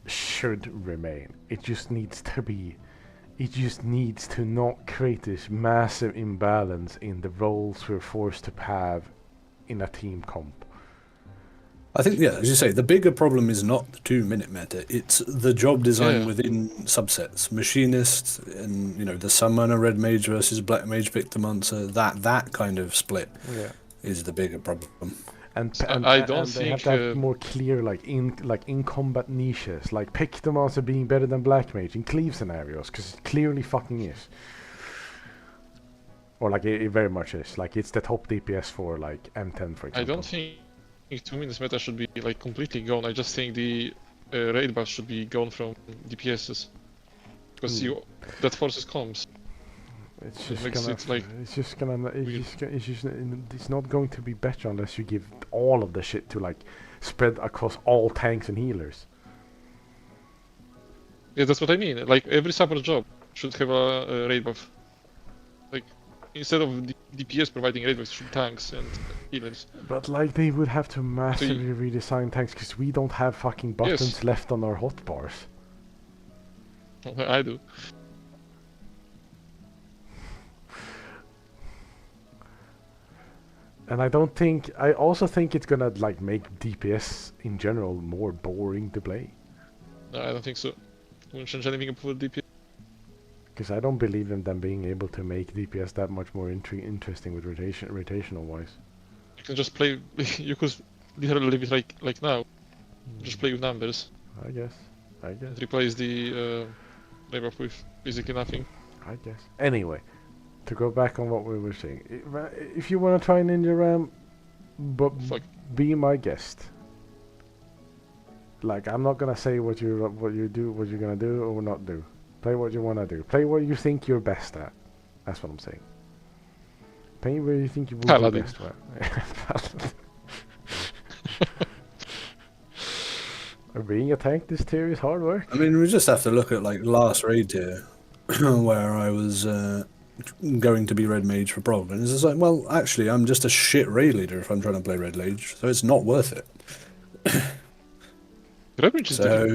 should remain. It just needs to not create this massive imbalance in the roles we're forced to have in a team comp.
I think, as you say, the bigger problem is not the 2-minute meta, it's the job design within subsets. Machinist and, the Summoner Red Mage versus Black Mage Victor Monster, that kind of split is the bigger problem.
And
I don't
they
think
have to have more clear, in combat niches, like pick the monster being better than Black Mage in cleave scenarios, because it clearly fucking is. Or like it very much is. Like it's the top DPS for like M10, for example.
I don't think 2 minutes meta should be like completely gone. I just think the raid buff should be gone from DPSs, because that forces comms.
It's not going to be better unless you give all of the shit to like spread across all tanks and healers.
Yeah, that's what I mean. Like every support job should have a raid buff. Like instead of DPS providing raid buffs, should tanks and healers.
But like they would have to massively redesign tanks because we don't have fucking buttons left on our hotbars.
I do.
And I also think it's gonna like make DPS in general more boring to play.
No, I don't think so. Won't change anything for DPS.
Because I don't believe in them being able to make DPS that much more interesting with rotational wise.
You can just play. You could literally leave it like now. Just play with numbers.
I guess.
And replace the raid buff with basically nothing.
I guess. Anyway, to go back on what we were saying, if you want to try Ninja Ram, but be my guest. Like, I'm not gonna say what you're gonna do or not do. Play what you wanna do. Play what you think you're best at. That's what I'm saying. Play where you think you will be best at. Being a tank this tier is hard work.
I mean, we just have to look at like last raid tier, where I was going to be red mage for prog, and it's just like, well, actually, I'm just a shit raid leader if I'm trying to play red mage, so it's not worth it.
Red mage is difficult.